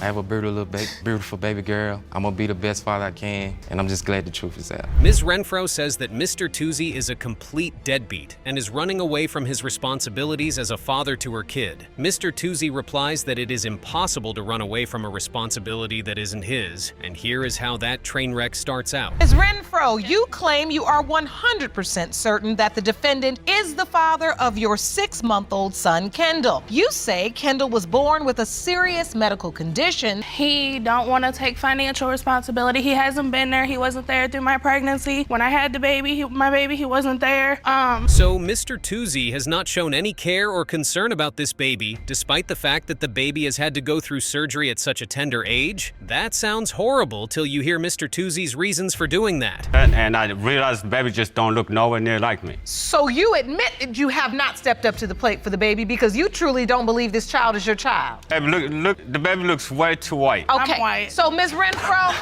I have a beautiful baby girl. I'm gonna be the best father I can, and I'm just glad the truth is out. Ms. Renfro says that Mr. Tuzzi is a complete deadbeat and is running away from his responsibilities as a father to her kid. Mr. Tuzzi replies that it is impossible to run away from a responsibility that isn't his, and here is how that train wreck starts out. Ms. Renfro, you claim you are 100% certain that the defendant is the father of your 6-month-old son, Kendall. You say Kendall was born with a serious medical condition. He don't want to take financial responsibility. He hasn't been there. He wasn't there through my pregnancy. When I had the baby, he wasn't there. So Mr. Tuzzi has not shown any care or concern about this baby, despite the fact that the baby has had to go through surgery at such a tender age? That sounds horrible till you hear Mr. Tuzzi's reasons for doing that. And I realized the baby just don't look nowhere near like me. So you admit that you have not stepped up to the plate for the baby because you truly don't believe this child is your child. Baby, look, the baby looks way too white. Okay, I'm white. So Ms. Renfro,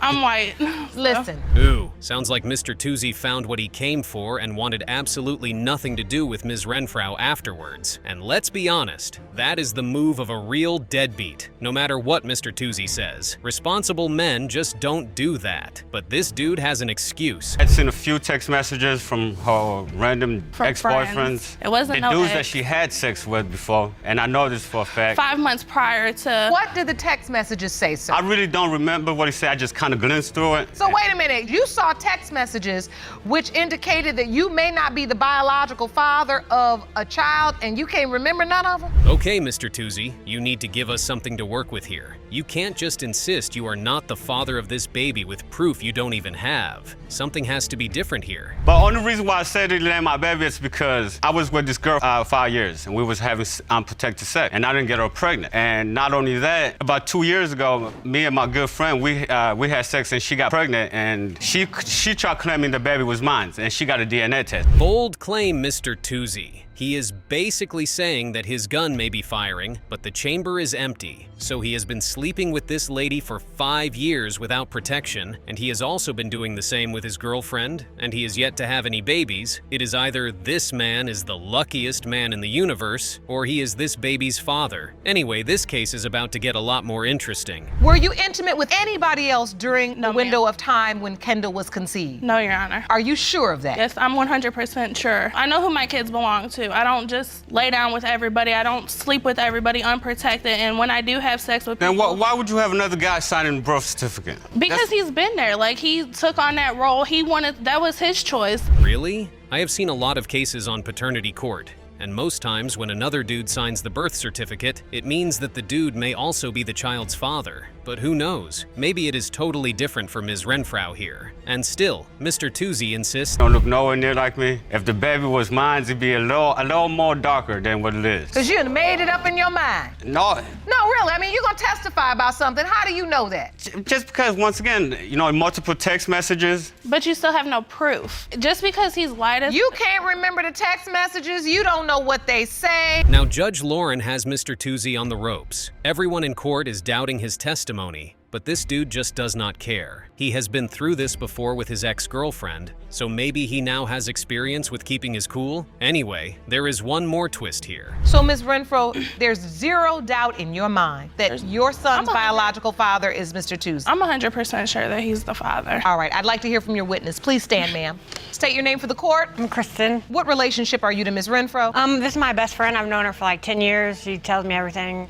I'm white. Listen. Ooh, sounds like Mr. Tuzzi found what he came for and wanted absolutely nothing to do with Ms. Renfro afterwards. And let's be honest, that is the move of a real deadbeat. No matter what Mr. Tuzzi says, responsible men just don't do that. But this dude has an excuse. I'd seen a few text messages from her random ex-boyfriends. It wasn't the no dudes ex. that she had sex with before, and I know this for a fact. 5 months prior to... What did the text messages say, sir? I really don't remember what he said. I just kind of glanced through it. So wait a minute, you saw text messages which indicated that you may not be the biological father of a child and you can't remember none of them? Okay, Mr. Tuzzi, you need to give us something to work with here. You can't just insist you are not the father of this baby with proof you don't even have. Something has to be different here. But only reason why I said it ain't my baby is because I was with this girl 5 years and we was having unprotected sex and I didn't get her pregnant. And not only that, about 2 years ago, me and my good friend, we had sex and she got pregnant and she tried claiming the baby was mine and she got a DNA test. Bold claim, Mr. Tuzzi. He is basically saying that his gun may be firing, but the chamber is empty. So he has been sleeping with this lady for 5 years without protection, and he has also been doing the same with his girlfriend, and he is yet to have any babies. It is either this man is the luckiest man in the universe, or he is this baby's father. Anyway, this case is about to get a lot more interesting. Were you intimate with anybody else during the window of time when Kendall was conceived? No, Your Honor. Are you sure of that? Yes, I'm 100% sure. I know who my kids belong to. I don't just lay down with everybody. I don't sleep with everybody unprotected. And when I do have sex with people... Then why would you have another guy signing the birth certificate? Because he's been there. Like, he took on that role. He wanted... That was his choice. Really? I have seen a lot of cases on paternity court. And most times when another dude signs the birth certificate, it means that the dude may also be the child's father. But who knows? Maybe it is totally different for Ms. Renfrow here. And still, Mr. Tuzzi insists— Don't look nowhere near like me. If the baby was mine, it'd be a little more darker than what it is. Because you made it up in your mind. No. No, really. I mean, you're going to testify about something. How do you know that? Just because, once again, you know, multiple text messages. But you still have no proof. Just because he's lied to... You can't remember the text messages. You don't know what they say. Now, Judge Lauren has Mr. Tuzzi on the ropes. Everyone in court is doubting his testimony, but this dude just does not care. He has been through this before with his ex-girlfriend, so maybe he now has experience with keeping his cool? Anyway, there is one more twist here. So, Ms. Renfrow, there's zero doubt in your mind that your son's biological father is Mr. Tuzzi? I'm 100% sure that he's the father. All right, I'd like to hear from your witness. Please stand, ma'am. State your name for the court. I'm Kristen. What relationship are you to Ms. Renfrow? This is my best friend. I've known her for like 10 years. She tells me everything.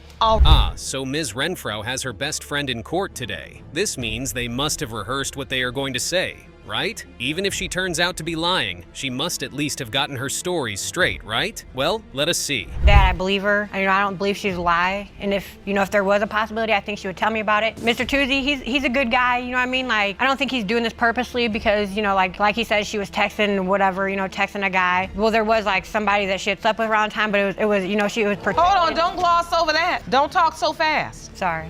So Ms. Renfrow has her best friend in court today. This means they must have rehearsed what they are going to say, right? Even if she turns out to be lying, she must at least have gotten her stories straight, right? Well, let us see. Dad, I believe her. I don't believe she's a lie. And if there was a possibility, I think she would tell me about it. Mr. Tuzzi, he's a good guy, you know what I mean? Like, I don't think he's doing this purposely because, like he said, she was texting whatever, texting a guy. Well, there was like somebody that she had slept with around time, but it was she was protected. Hold on, don't gloss over that. Don't talk so fast. Sorry.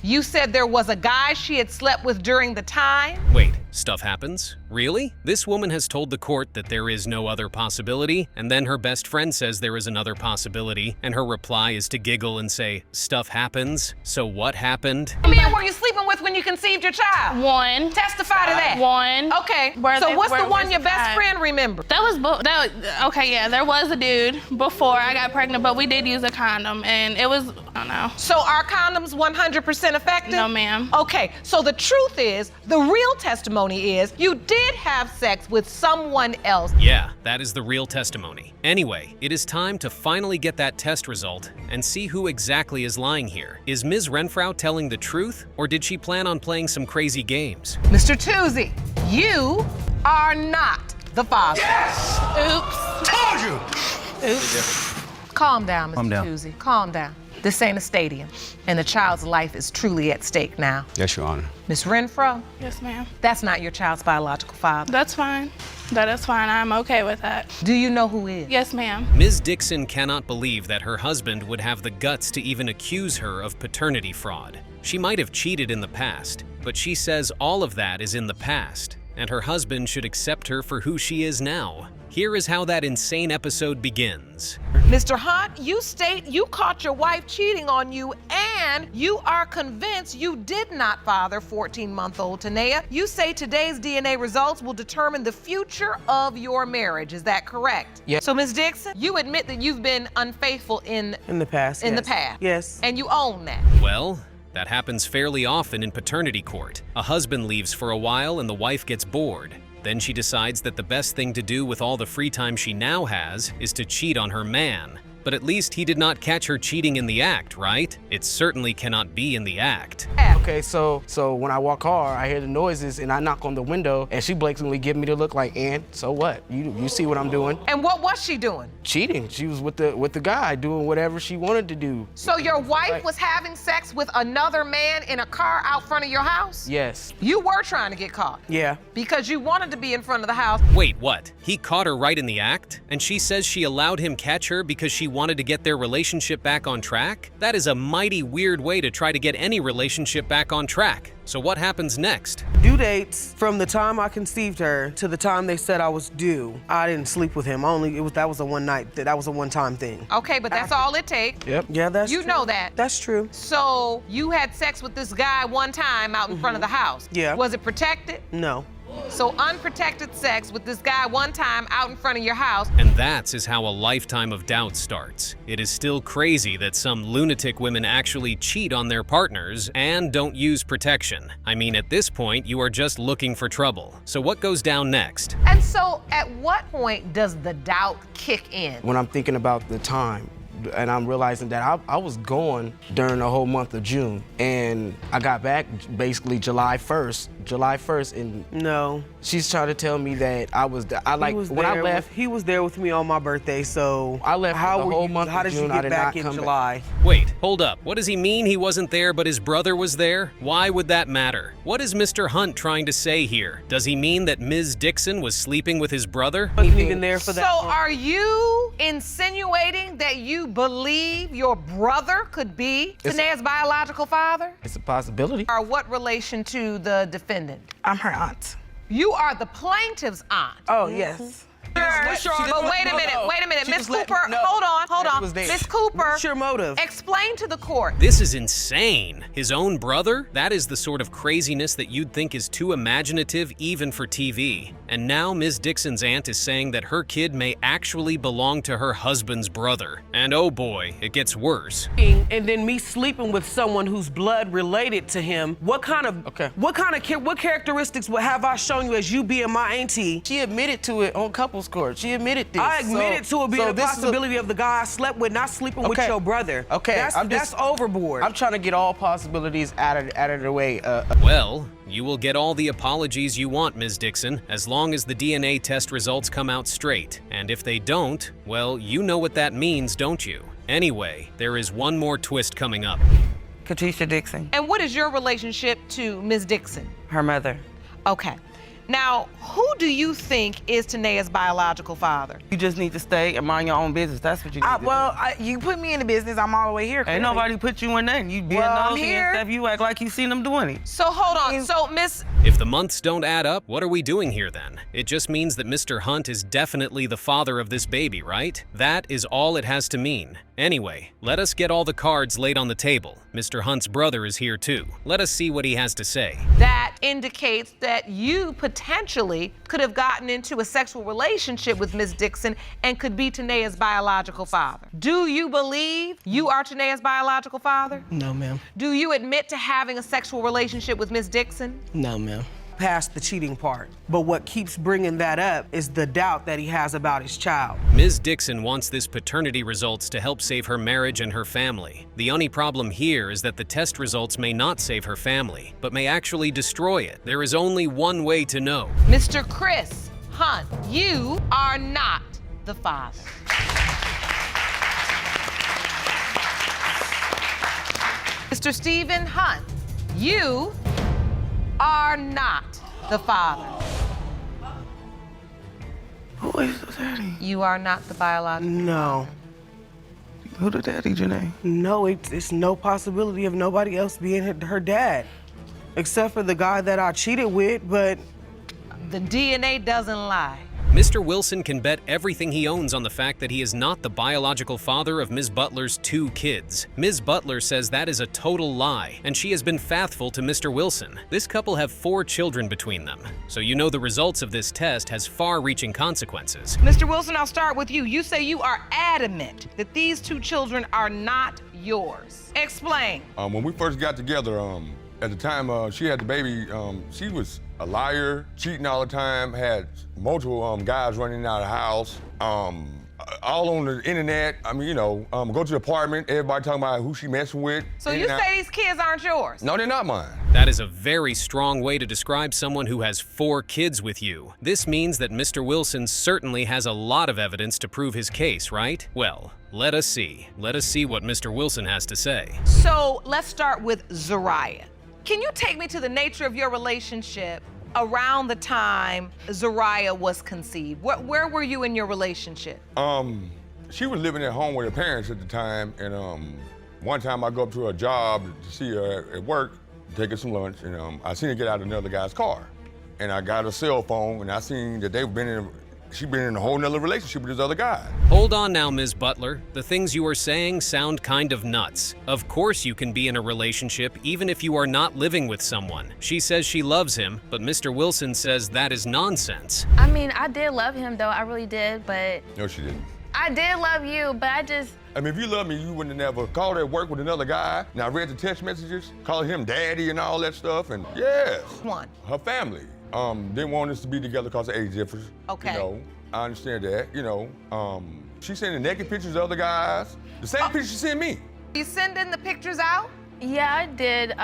You said there was a guy she had slept with during the time? Wait, stuff happens? Really? This woman has told the court that there is no other possibility, and then her best friend says there is another possibility, and her reply is to giggle and say, stuff happens? So what happened? How many men were you sleeping with when you conceived your child? One. Testify to that. One. Okay, so what's the one your best friend remembers? Okay, yeah, there was a dude before I got pregnant, but we did use a condom, and it was, I don't know. So are condoms 100% effective? No, ma'am. Okay, so the truth is, the real testimony is, you did have sex with someone else. Yeah, that is the real testimony. Anyway, it is time to finally get that test result and see who exactly is lying here. Is Ms. Renfrow telling the truth, or did she plan on playing some crazy games? Mr. Tuzzi, you are not the father. Yes! Oops. Told you! Oops. Calm down, Mr. Tuzzi. Calm down. This ain't a stadium, and the child's life is truly at stake now. Yes, Your Honor. Ms. Renfrow? Yes, ma'am. That's not your child's biological father. That's fine. That is fine. I'm okay with that. Do you know who is? Yes, ma'am. Ms. Dixon cannot believe that her husband would have the guts to even accuse her of paternity fraud. She might have cheated in the past, but she says all of that is in the past, and her husband should accept her for who she is now. Here is how that insane episode begins. Mr. Hunt, you state you caught your wife cheating on you and you are convinced you did not father 14-month-old Tanea. You say today's DNA results will determine the future of your marriage. Is that correct? Yes. So, Ms. Dixon, you admit that you've been unfaithful in the past. the past. Yes. And you own that. Well, that happens fairly often in paternity court. A husband leaves for a while and the wife gets bored. Then she decides that the best thing to do with all the free time she now has is to cheat on her man. But at least he did not catch her cheating in the act, right? It certainly cannot be in the act. Okay, so when I walk hard, I hear the noises and I knock on the window and she blatantly give me the look like, and so what? You see what I'm doing? And what was she doing? Cheating. She was with the guy doing whatever she wanted to do. So your wife was having sex with another man in a car out front of your house? Yes. You were trying to get caught. Yeah. Because you wanted to be in front of the house. Wait, what? He caught her right in the act? And she says she allowed him catch her because she wanted to get their relationship back on track? That is a mighty weird way to try to get any relationship back on track. So what happens next? Due dates from the time I conceived her to the time they said I was due. I didn't sleep with him. That was a one-time thing. Okay, but that's all it takes. Yep. Yeah, that's You true. know that. That's true. So you had sex with this guy one time out in front of the house. Yeah. Was it protected? No. So unprotected sex with this guy one time out in front of your house. And that's how a lifetime of doubt starts. It is still crazy that some lunatic women actually cheat on their partners and don't use protection. I mean, at this point, you are just looking for trouble. So what goes down next? And so at what point does the doubt kick in? When I'm thinking about the time, and I'm realizing that I was gone during the whole month of June, and I got back basically July 1st, and no, she's trying to tell me that I left. He was there with me on my birthday, so I left how the whole month How of did June. you I get did back not in come July? Wait, hold up. What does he mean he wasn't there but his brother was there? Why would that matter? What is Mr. Hunt trying to say here? Does he mean that Ms. Dixon was sleeping with his brother? Wasn't even there for that. So are you insinuating that you believe your brother could be Tanae's biological father? It's a possibility. Or what relation to the defendant? I'm her aunt. You are the plaintiff's aunt. Oh, yes. But wait a minute, Miss Cooper, hold on. Miss Cooper, what's your motive? Explain to the court. This is insane. His own brother? That is the sort of craziness that you'd think is too imaginative even for TV. And now Ms. Dixon's aunt is saying that her kid may actually belong to her husband's brother. And oh boy, it gets worse. And then me sleeping with someone who's blood related to him. What characteristics have I shown you as you being my auntie? She admitted to it on couples court. She admitted this. I admitted to it being a possibility of the guy I slept with not sleeping with your brother. Okay, that's overboard. I'm trying to get all possibilities out of the way. Well, you will get all the apologies you want, Ms. Dixon, as long as the DNA test results come out straight. And if they don't, well, you know what that means, don't you? Anyway, there is one more twist coming up. Katisha Dixon. And what is your relationship to Ms. Dixon? Her mother. Okay. Now, who do you think is Tanae's biological father? You just need to stay and mind your own business. That's what you need to do. You put me in the business. I'm all the way here. Ain't nobody put you in nothing. You being nosy and stuff. You act like you seen them doing it. So hold on. So, Miss... If the months don't add up, what are we doing here then? It just means that Mr. Hunt is definitely the father of this baby, right? That is all it has to mean. Anyway, let us get all the cards laid on the table. Mr. Hunt's brother is here too. Let us see what he has to say. That indicates that you potentially could have gotten into a sexual relationship with Ms. Dixon and could be Tanae's biological father. Do you believe you are Tanae's biological father? No, ma'am. Do you admit to having a sexual relationship with Ms. Dixon? No, ma'am. Past the cheating part. But what keeps bringing that up is the doubt that he has about his child. Ms. Dixon wants this paternity results to help save her marriage and her family. The only problem here is that the test results may not save her family, but may actually destroy it. There is only one way to know. Mr. Chris Hunt, you are not the father. Mr. Stephen Hunt, you are not the father. Who is the daddy? You are not the biological No. Who the daddy, Janae? No, it's no possibility of nobody else being her dad. Except for the guy that I cheated with, but... The DNA doesn't lie. Mr. Wilson can bet everything he owns on the fact that he is not the biological father of Ms. Butler's 2 kids. Ms. Butler says that is a total lie, and she has been faithful to Mr. Wilson. This couple have 4 children between them, so you know the results of this test has far-reaching consequences. Mr. Wilson, I'll start with you. You say you are adamant that these 2 children are not yours. Explain. When we first got together, at the time she had the baby, she was a liar, cheating all the time, had multiple guys running out of the house. all on the internet. I mean, you know, go to the apartment, everybody talking about who she messing with. So you say these kids aren't yours? No, they're not mine. That is a very strong way to describe someone who has 4 kids with you. This means that Mr. Wilson certainly has a lot of evidence to prove his case, right? Well, let us see. Let us see what Mr. Wilson has to say. So let's start with Zariah. Can you take me to the nature of your relationship around the time Zariah was conceived? Where were you in your relationship? She was living at home with her parents at the time, and one time I go up to her job to see her at work, take her some lunch, and I seen her get out of another guy's car. And I got her cell phone, and I seen that she'd been in a whole nother relationship with this other guy. Hold on now, Ms. Butler. The things you are saying sound kind of nuts. Of course you can be in a relationship even if you are not living with someone. She says she loves him, but Mr. Wilson says that is nonsense. I mean, I did love him though, I really did, but... No, she didn't. I did love you, but I just... I mean, if you love me, you wouldn't have never called at work with another guy. And I read the text messages, calling him daddy and all that stuff, and yes. One. Her family didn't want us to be together because of age difference. Okay. You know, I understand that, you know. She sending naked pictures of other guys. The same picture she sent me. You sending the pictures out? Yeah, I did.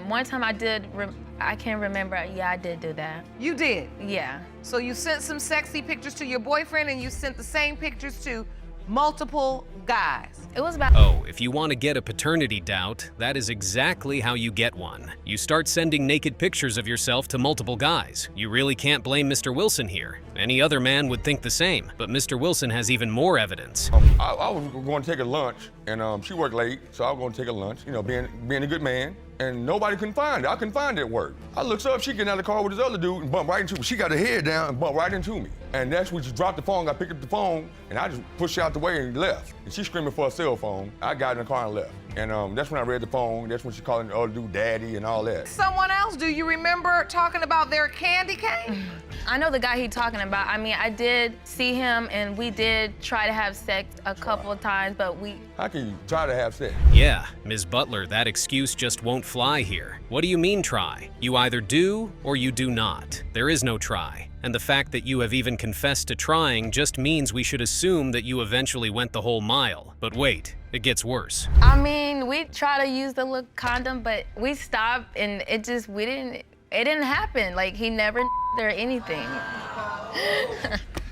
One time I did, I can't remember. Yeah, I did do that. You did? Yeah. So you sent some sexy pictures to your boyfriend and you sent the same pictures to multiple guys. It was about... Oh, if you want to get a paternity doubt, that is exactly how you get one. You start sending naked pictures of yourself to multiple guys. You really can't blame Mr. Wilson here. Any other man would think the same, but Mr. Wilson has even more evidence. I was going to take a lunch, and she worked late, so I was going to take a lunch, you know, being a good man. And nobody couldn't find it. I couldn't find it at work. I looked up, she getting out of the car with this other dude and bumped right into me. She got her head down and bumped right into me. And that's when she dropped the phone. I picked up the phone, and I just pushed her out the way and left. And she screaming for a cell phone. I got in the car and left. And that's when I read the phone. That's when she called the other dude daddy and all that. Someone else, do you remember talking about their candy cane? I know the guy he's talking about. I mean, I did see him, and we did try to have sex a couple of times, but we... How can you try to have sex? Yeah, Ms. Butler, that excuse just won't fly here. What do you mean try? You either do or you do not. There is no try. And the fact that you have even confessed to trying just means we should assume that you eventually went the whole mile. But wait, it gets worse. I mean, we try to use the little condom, but we stopped, and it didn't happen. Like, he never or anything.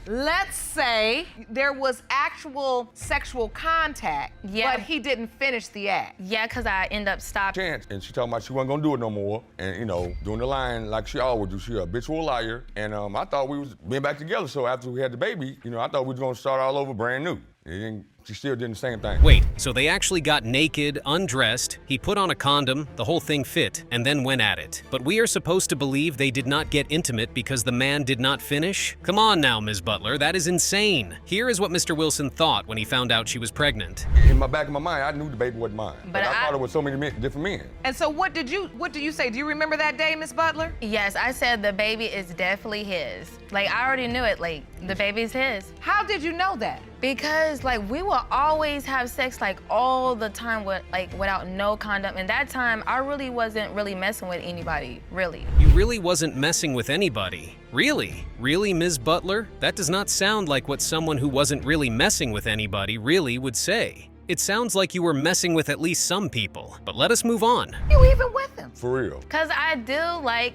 Let's say there was actual sexual contact, but he didn't finish the act. Yeah, because I end up stopping. And she talking about she wasn't gonna do it no more. And, you know, doing the line like she always do. She a habitual liar. And I thought we was being back together, so after we had the baby, you know, I thought we was gonna start all over brand new. She still did the same thing. Wait, so they actually got naked, undressed, he put on a condom, the whole thing fit, and then went at it. But we are supposed to believe they did not get intimate because the man did not finish? Come on now, Ms. Butler, that is insane. Here is what Mr. Wilson thought when he found out she was pregnant. In my back of my mind, I knew the baby wasn't mine. But I thought it was so many different men. And so what do you say? Do you remember that day, Ms. Butler? Yes, I said the baby is definitely his. Like, I already knew it, like, the baby's his. How did you know that? Because, like, we will always have sex, like, all the time without no condom. And that time, I really wasn't really messing with anybody, really. You really wasn't messing with anybody? Really? Really, Ms. Butler? That does not sound like what someone who wasn't really messing with anybody really would say. It sounds like you were messing with at least some people, but let us move on. You even with him? For real. Cause I do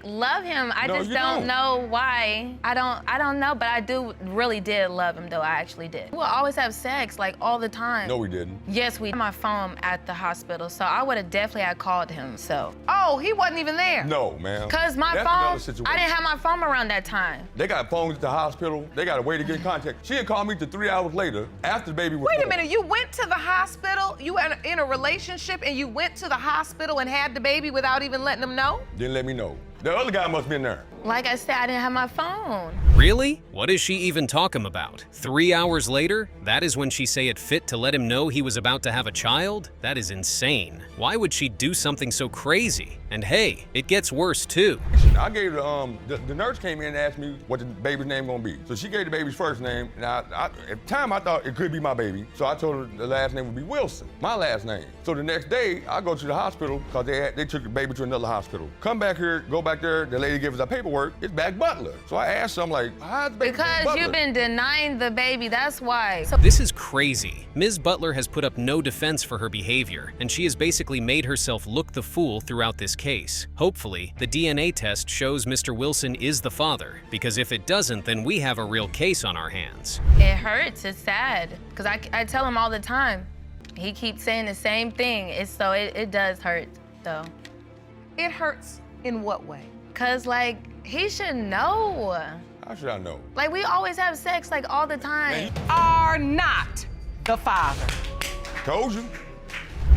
love him. I just don't know why. I don't know, but I really did love him though. I actually did. We'll always have sex like all the time. No, we didn't. Yes, we had my phone at the hospital, so I would have definitely had called him, so. Oh, he wasn't even there? No, ma'am. Cause my phone, I didn't have my phone around that time. They got phones at the hospital. They got a way to get in contact. She had called me 3 hours later after the baby was Wait a born. minute, you went to the hospital? You were in a relationship and you went to the hospital and had the baby without even letting them know? Didn't let me know. The other guy must have been there. Like I said, I didn't have my phone. Really? What is she even talking about? 3 hours later? That is when she say it fit to let him know he was about to have a child? That is insane. Why would she do something so crazy? And hey, it gets worse too. I gave the nurse came in and asked me what the baby's name gonna be. So she gave the baby's first name, and at the time I thought it could be my baby. So I told her the last name would be Wilson, my last name. So the next day, I go to the hospital, because they took the baby to another hospital. Come back here, go back back there, the lady gave us our paperwork, it's back Butler. So I asked her, I'm like, how's the baby Because Butler? you've been denying the baby, that's why. This is crazy. Ms. Butler has put up no defense for her behavior, and she has basically made herself look the fool throughout this case. Hopefully, the DNA test shows Mr. Wilson is the father, because if it doesn't, then we have a real case on our hands. It hurts, it's sad. Because I tell him all the time. He keeps saying the same thing. It does hurt, though. It hurts in what way? Cause like, he should know. How should I know? Like, we always have sex like all the time. Are not the father. Told you.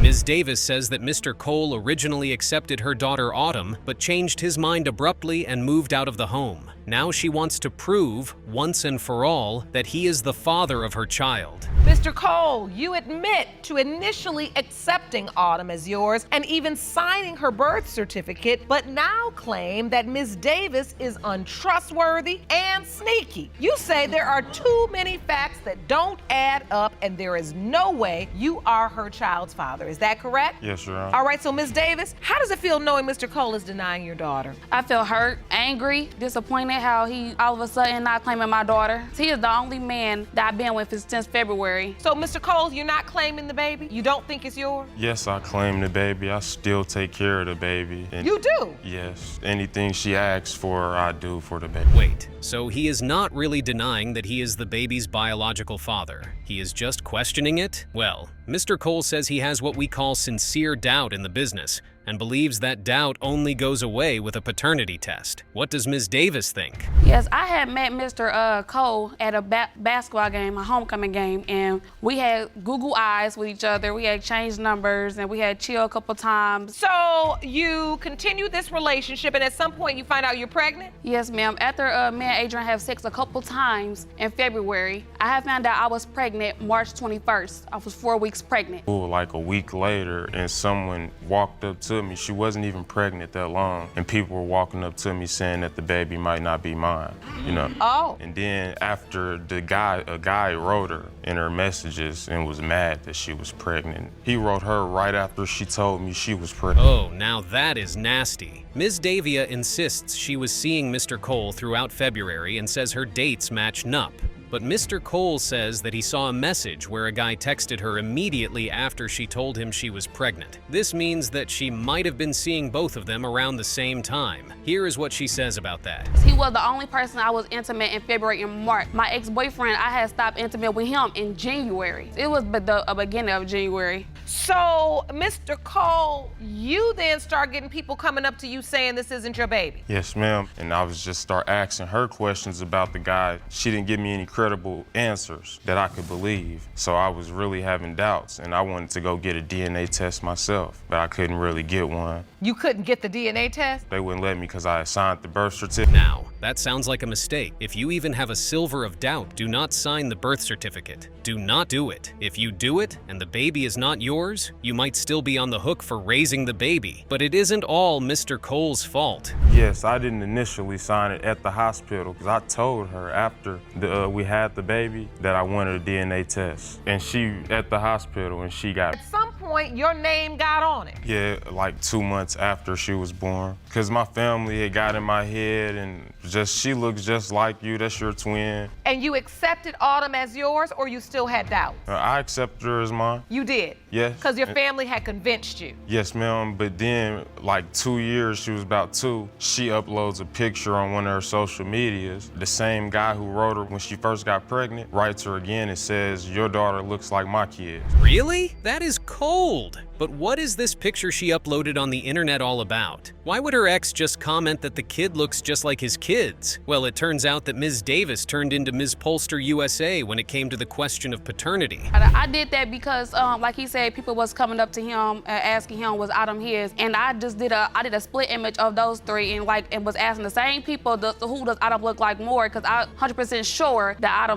Ms. Davis says that Mr. Cole originally accepted her daughter Autumn, but changed his mind abruptly and moved out of the home. Now she wants to prove, once and for all, that he is the father of her child. Mr. Cole, you admit to initially accepting Autumn as yours and even signing her birth certificate, but now claim that Ms. Davis is untrustworthy and sneaky. You say there are too many facts that don't add up and there is no way you are her child's father. Is that correct? Yes, Your Honor. All right, so Ms. Davis, how does it feel knowing Mr. Cole is denying your daughter? I feel hurt, angry, disappointed how he all of a sudden not claiming my daughter. He is the only man that I've been with since February. So, Mr. Cole, you're not claiming the baby? You don't think it's yours? Yes, I claim the baby. I still take care of the baby. And You do? yes, anything she asks for, I do for the baby. Wait, so he is not really denying that he is the baby's biological father. He is just questioning it? Well, Mr. Cole says he has what we call sincere doubt in the business, and believes that doubt only goes away with a paternity test. What does Ms. Davis think? Yes, I had met Mr. Cole at a basketball game, a homecoming game, and we had Google eyes with each other. We had exchanged numbers, and we had chill a couple times. So you continue this relationship, and at some point you find out you're pregnant? Yes, ma'am. After me and Adrian have sex a couple times in February, I have found out I was pregnant March 21st. I was 4 weeks pregnant. Like a week later, and someone walked up to me. She wasn't even pregnant that long, and people were walking up to me saying that the baby might not be mine, you know. Oh. And then after a guy wrote her in her messages and was mad that she was pregnant. He wrote her right after she told me she was pregnant. Oh, now that is nasty. Ms. Davia insists she was seeing Mr. Cole throughout February and says her dates match up. But Mr. Cole says that he saw a message where a guy texted her immediately after she told him she was pregnant. This means that she might have been seeing both of them around the same time. Here is what she says about that. He was the only person I was intimate in February and March. My ex-boyfriend, I had stopped intimate with him in January. It was the beginning of January. So, Mr. Cole, you then start getting people coming up to you saying this isn't your baby. Yes, ma'am. And I was just start asking her questions about the guy. She didn't give me any credible answers that I could believe. So I was really having doubts, and I wanted to go get a DNA test myself, but I couldn't really get one. You couldn't get the DNA test? They wouldn't let me because I had signed the birth certificate. Now, that sounds like a mistake. If you even have a silver of doubt, do not sign the birth certificate. Do not do it. If you do it and the baby is not yours, you might still be on the hook for raising the baby. But it isn't all Mr. Cole's fault. Yes, I didn't initially sign it at the hospital because I told her after we had the baby that I wanted a DNA test. And she at the hospital and she got... At some point, your name got on it. Yeah, like 2 months after she was born. Because my family had got in my head and she looks just like you, that's your twin. And you accepted Autumn as yours, or you still had doubts? I accepted her as mine. You did? Yes. Because your family had convinced you? Yes, ma'am, but then like 2 years, she was about 2, she uploads a picture on one of her social medias. The same guy who wrote her when she first got pregnant writes her again and says, your daughter looks like my kid. Really? That is cold. But what is this picture she uploaded on the internet all about? Why would her ex just comment that the kid looks just like his kids? Well, it turns out that Ms. Davis turned into Ms. Polster USA when it came to the question of paternity. I did that because, like he said, people was coming up to him asking him was Autumn his, and I just did a split image of those three and was asking the same people who does Autumn look like more, because I'm 100% sure that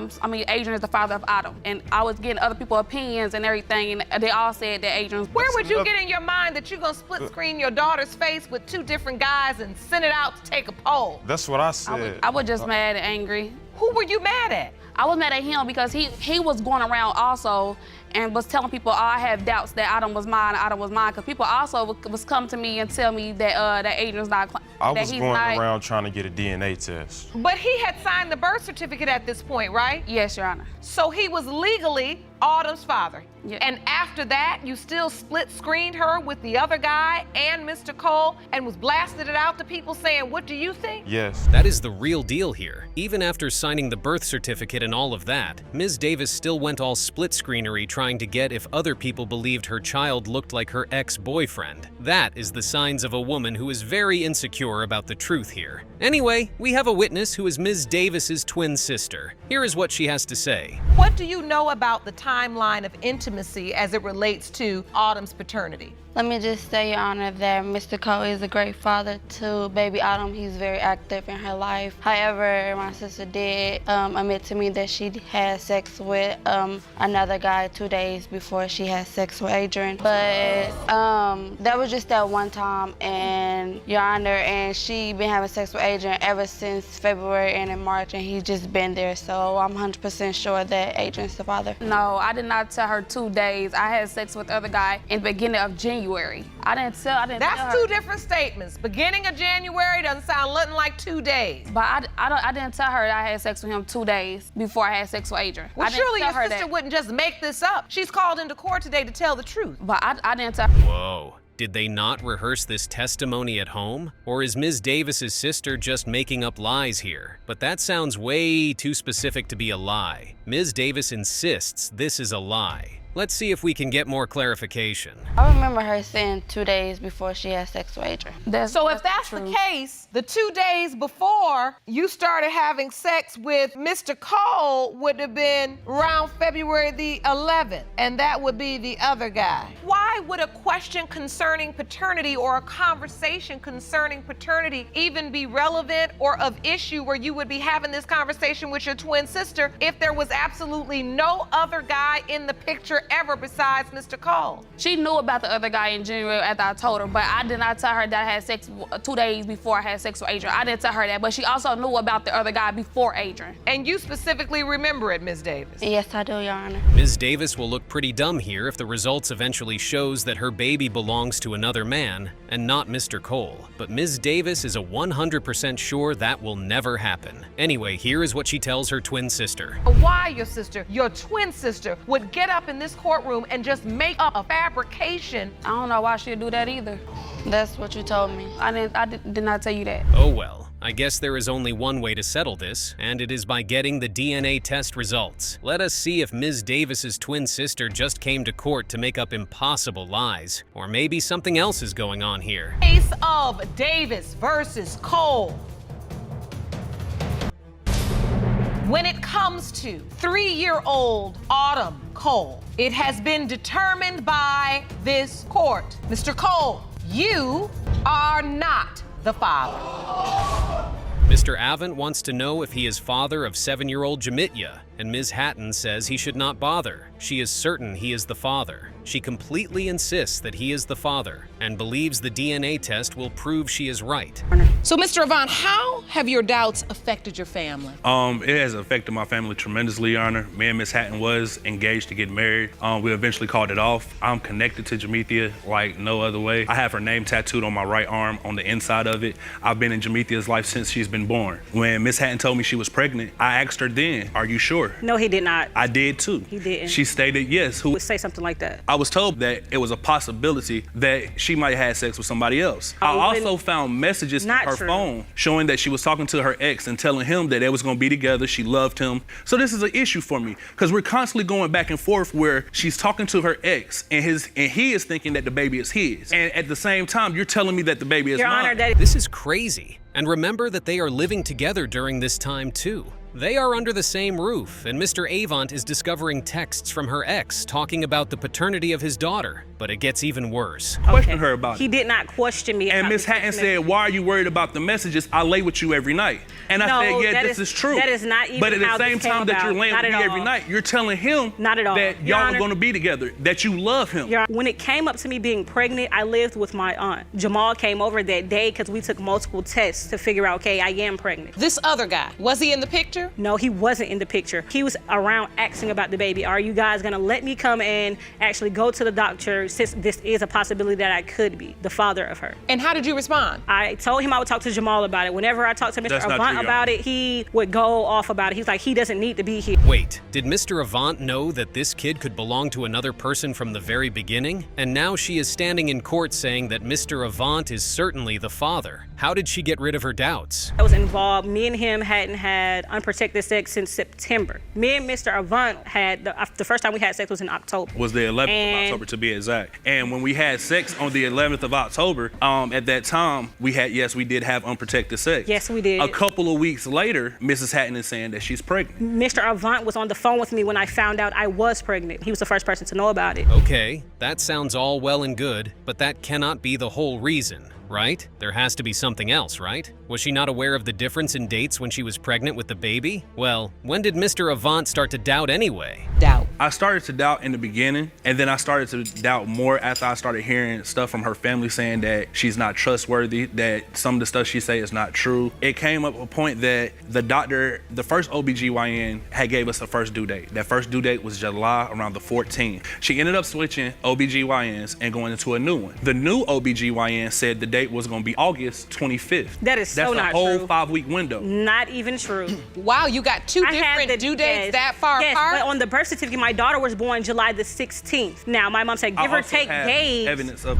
Adrian is the father of Autumn, and I was getting other people's opinions and everything, and they all said that Adrian's. Where would you get in your mind that you're gonna split screen your daughter's face with 2 different guys and send it out to take a poll? That's what I said. I was just mad and angry. Who were you mad at? I was mad at him because he was going around also and was telling people, oh, I have doubts that Adam was mine, because people also was come to me and tell me that that Adrian's not. I was going around trying to get a DNA test. But he had signed the birth certificate at this point, right? Yes, Your Honor. So he was legally Autumn's father. Yeah. And after that, you still split screened her with the other guy and Mr. Cole and was blasted it out to people saying, what do you think? Yes. That is the real deal here. Even after signing the birth certificate and all of that, Ms. Davis still went all split screenery trying to get if other people believed her child looked like her ex-boyfriend. That is the signs of a woman who is very insecure about the truth here. Anyway, we have a witness who is Ms. Davis's twin sister. Here is what she has to say. What do you know about the timeline of intimacy as it relates to Autumn's paternity? Let me just say, Your Honor, that Mr. Cole is a great father to baby Autumn. He's very active in her life. However, my sister did admit to me that she had sex with another guy 2 days before she had sex with Adrian. But that was just that one time, and Your Honor, and she been having sex with Adrian ever since February and in March, and he's just been there. So I'm 100% sure that Adrian's the father. No, I did not tell her 2 days. I had sex with the other guy in the beginning of January. I didn't tell her. That's two different statements. Beginning of January doesn't sound nothing like 2 days. But I didn't tell her that I had sex with him 2 days before I had sex with Adrian. Well, I didn't surely tell your her sister that. wouldn't just make this up. She's called into court today to tell the truth. But I didn't tell her. Whoa. Did they not rehearse this testimony at home? Or is Ms. Davis's sister just making up lies here? But that sounds way too specific to be a lie. Ms. Davis insists this is a lie. Let's see if we can get more clarification. I remember her saying 2 days before she had sex with Adrian. So if that's the case, the 2 days before you started having sex with Mr. Cole would have been around February the 11th, and that would be the other guy. Why would a question concerning paternity or a conversation concerning paternity even be relevant or of issue where you would be having this conversation with your twin sister if there was absolutely no other guy in the picture ever besides Mr. Cole? She knew about the other guy in January after I told her, but I did not tell her that I had sex 2 days before I had sex with Adrian. I didn't tell her that, but she also knew about the other guy before Adrian. And you specifically remember it, Ms. Davis? Yes, I do, Your Honor. Ms. Davis will look pretty dumb here if the results eventually shows that her baby belongs to another man and not Mr. Cole. But Ms. Davis is a 100% sure that will never happen. Anyway, here is what she tells her twin sister. Why your sister, your twin sister, would get up in this courtroom and just make up a fabrication. I don't know why she'd do that either. That's what you told me. I did not tell you that. Oh well, I guess there is only one way to settle this, and it is by getting the DNA test results. Let us see if Ms. Davis's twin sister just came to court to make up impossible lies, or maybe something else is going on here. Case of Davis versus Cole. When it comes to 3-year-old Autumn Cole, it has been determined by this court. Mr. Cole, you are not the father. Mr. Avant wants to know if he is father of 7-year-old Jamitya, and Ms. Hatton says he should not bother. She is certain he is the father. She completely insists that he is the father and believes the DNA test will prove she is right. So, Mr. Avant, how have your doubts affected your family? It has affected my family tremendously, Your Honor. Me and Miss Hatton was engaged to get married. We eventually called it off. I'm connected to Jamitya like no other way. I have her name tattooed on my right arm on the inside of it. I've been in Jamitya's life since she's been born. When Miss Hatton told me she was pregnant, I asked her then, are you sure? No, he did not. I did too. He didn't. She stated yes. Who would say something like that? I was told that it was a possibility that she might have had sex with somebody else. I also found messages in her phone showing that she was talking to her ex and telling him that they was gonna be together, she loved him. So this is an issue for me, because we're constantly going back and forth where she's talking to her ex and he is thinking that the baby is his. And at the same time, you're telling me that the baby is mine. This is crazy. And remember that they are living together during this time too. They are under the same roof, and Mr. Avant is discovering texts from her ex talking about the paternity of his daughter. But it gets even worse. Question her about it. He did not question me. And Miss Hatton said, why are you worried about the messages? I lay with you every night. And I said, yeah, this is true. That is not even But at how the same this came time that you're about. laying Not with at me all. every night, you're telling him Not at all. that Your y'all Honor, are gonna be together, that you love him. When it came up to me being pregnant, I lived with my aunt. Jamal came over that day because we took multiple tests to figure out, okay, I am pregnant. This other guy, was he in the picture? picture? No, he wasn't in the picture. He was around asking about the baby. Are you guys gonna let me come and actually go to the doctor since this is a possibility that I could be the father of her? And how did you respond? I told him I would talk to Jamal about it. Whenever I talked to Mr. Avant about it, he would go off about it. He's like, he doesn't need to be here. Wait, did Mr. Avant know that this kid could belong to another person from the very beginning? And now she is standing in court saying that Mr. Avant is certainly the father. How did she get rid of her doubts? I was involved. Me and him hadn't had unprotected sex since September. Me and Mr. Avant had, the first time we had sex was in October. Was the 11th of October to be exact. And when we had sex on the 11th of October, at that time, we did have unprotected sex. Yes, we did. A couple of weeks later, Mrs. Hatton is saying that she's pregnant. Mr. Avant was on the phone with me when I found out I was pregnant. He was the first person to know about it. Okay, that sounds all well and good, but that cannot be the whole reason, right? There has to be something else, right? Was she not aware of the difference in dates when she was pregnant with the baby? Well, when did Mr. Avant start to doubt anyway? Doubt. I started to doubt in the beginning, and then I started to doubt more after I started hearing stuff from her family saying that she's not trustworthy, that some of the stuff she say is not true. It came up a point that the doctor, the first OBGYN, had gave us the first due date. That first due date was July around the 14th. She ended up switching OBGYNs and going into a new one. The new OBGYN said the date was gonna be August 25th. That is so not true. That's a whole 5-week window. Not even true. Wow, you got two different due dates that far apart? Yes, but on the birth certificate, my daughter was born July the 16th. Now, my mom said, give or take days. Evidence of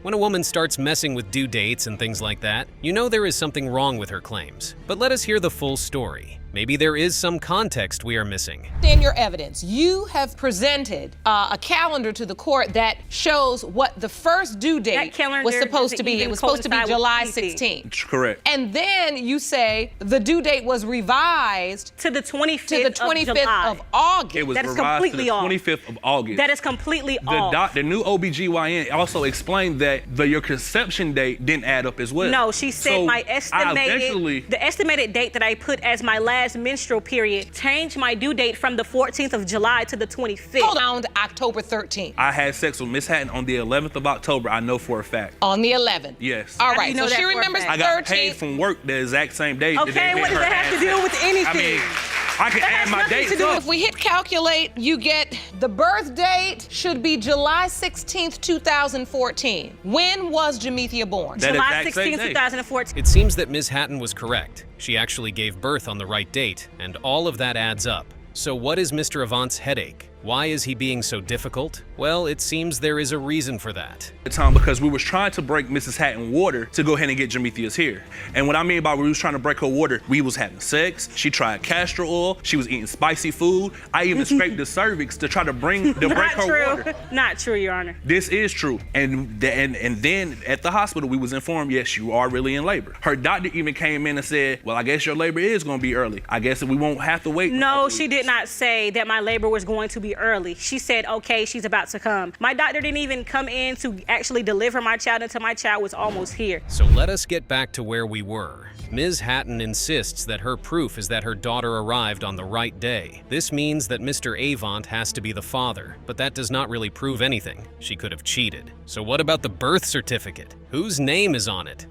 When a woman starts messing with due dates and things like that, you know there is something wrong with her claims. But let us hear the full story. Maybe there is some context we are missing. In your evidence, you have presented a calendar to the court that shows what the first due date was supposed to be. It was supposed to be July 16th. Correct. And then you say the due date was revised to the 25th, of August. It was revised to the 25th of August. That is completely off. The new OBGYN also explained that your conception date didn't add up as well. No, she said my the estimated date that I put as my last menstrual period changed my due date from the 14th of July to the 25th. Hold on, October 13th. I had sex with Miss Hatton on the 11th of October, I know for a fact. On the 11th? Yes. All right, so she remembers the 13th. I got paid from work the exact same day. Okay, what does that have to do with anything? I mean, I can add my dates up. If we hit calculate, you get the birth date should be July 16th, 2014. When was Jamethia born? July 16th, 2014. It seems that Ms. Hatton was correct. She actually gave birth on the right date, and all of that adds up. So what is Mr. Avant's headache? Why is he being so difficult? Well, it seems there is a reason for that. Because we was trying to break Mrs. Hatton water to go ahead and get Jamethia's here. And what I mean by we was trying to break her water, we was having sex, she tried castor oil, she was eating spicy food. I even scraped the cervix to try to break her water. Not true, Your Honor. This is true. And then at the hospital, we was informed, yes, you are really in labor. Her doctor even came in and said, well, I guess your labor is gonna be early. I guess we won't have to wait. No, she did not say that my labor was going to be early. She said, okay, she's about to come. My doctor didn't even come in to actually deliver my child until my child was almost here. So let us get back to where we were. Ms. Hatton insists that her proof is that her daughter arrived on the right day. This means that Mr. Avant has to be the father, but that does not really prove anything. She could have cheated. So what about the birth certificate? Whose name is on it?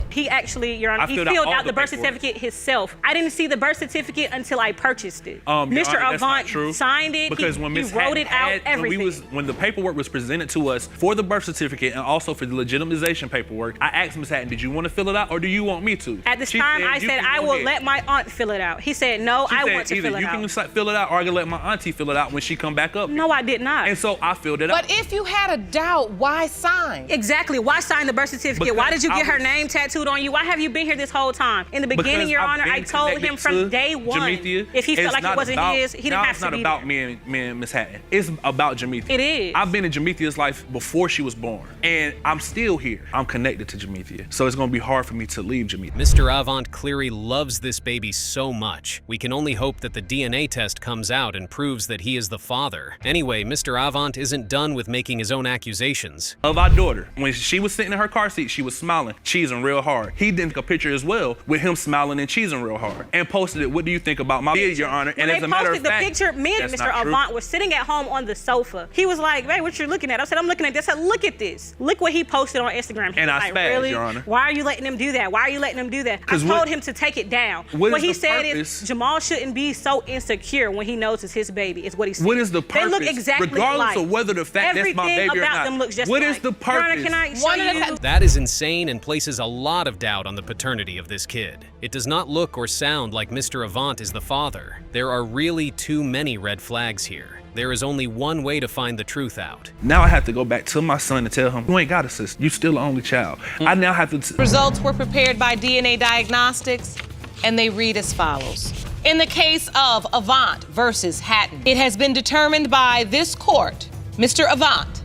He actually, Your Honor, he filled out the birth certificate himself. I didn't see the birth certificate until I purchased it. Mr. Avant signed it. Because when Ms. he wrote it out, everything. When the paperwork was presented to us for the birth certificate and also for the legitimization paperwork, I asked Ms. Hatton, did you want to fill it out or do you want me to? At this time, I said, I will let my aunt fill it out. He said, no, I want to fill it out. Either you can fill it out or I can let my auntie fill it out when she come back up. No, I did not. And so I filled it out. But if you had a doubt, why sign? Exactly, why sign the birth certificate? Why did you get her name tattooed on you? Why have you been here this whole time? In the beginning, Your Honor, I told him from day one, Jamethia, if he felt like it wasn't his, he didn't have to be It's not about me and Miss Hatton. It's about Jamethia. It is. I've been in Jamethia's life before she was born, and I'm still here. I'm connected to Jamethia, so it's gonna be hard for me to leave Jamethia. Mr. Avant clearly loves this baby so much. We can only hope that the DNA test comes out and proves that he is the father. Anyway, Mr. Avant isn't done with making his own accusations. Of our daughter, when she was sitting in her her car seat, she was smiling, cheesing real hard. He then took a picture as well with him smiling and cheesing real hard and posted it. What do you think about my kid, Your Honor? And when as a matter of fact, the picture, me and Mr. Avant were sitting at home on the sofa. He was like, "Hey, what you looking at?" I said, "I'm looking at this." I said, "Look at this. Look what he posted on Instagram." He and was I like, spazzed, really? Your Honor. Why are you letting him do that? Why are you letting him do that? I told him to take it down. What he said is Jamal shouldn't be so insecure when he knows it's his baby. Is what he said. What is the purpose? They look exactly regardless alike. of whether the fact that's my baby or Everything not. about them looks just what alike. is the purpose? Your Honor, can I show you? That is insane and places a lot of doubt on the paternity of this kid. It does not look or sound like Mr. Avant is the father. There are really too many red flags here. There is only one way to find the truth out. Now I have to go back to my son and tell him, you ain't got a sister. You still the only child. I now have to... Results were prepared by DNA Diagnostics, and they read as follows. In the case of Avant versus Hatton, it has been determined by this court, Mr. Avant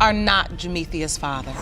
are not Jamithia's father.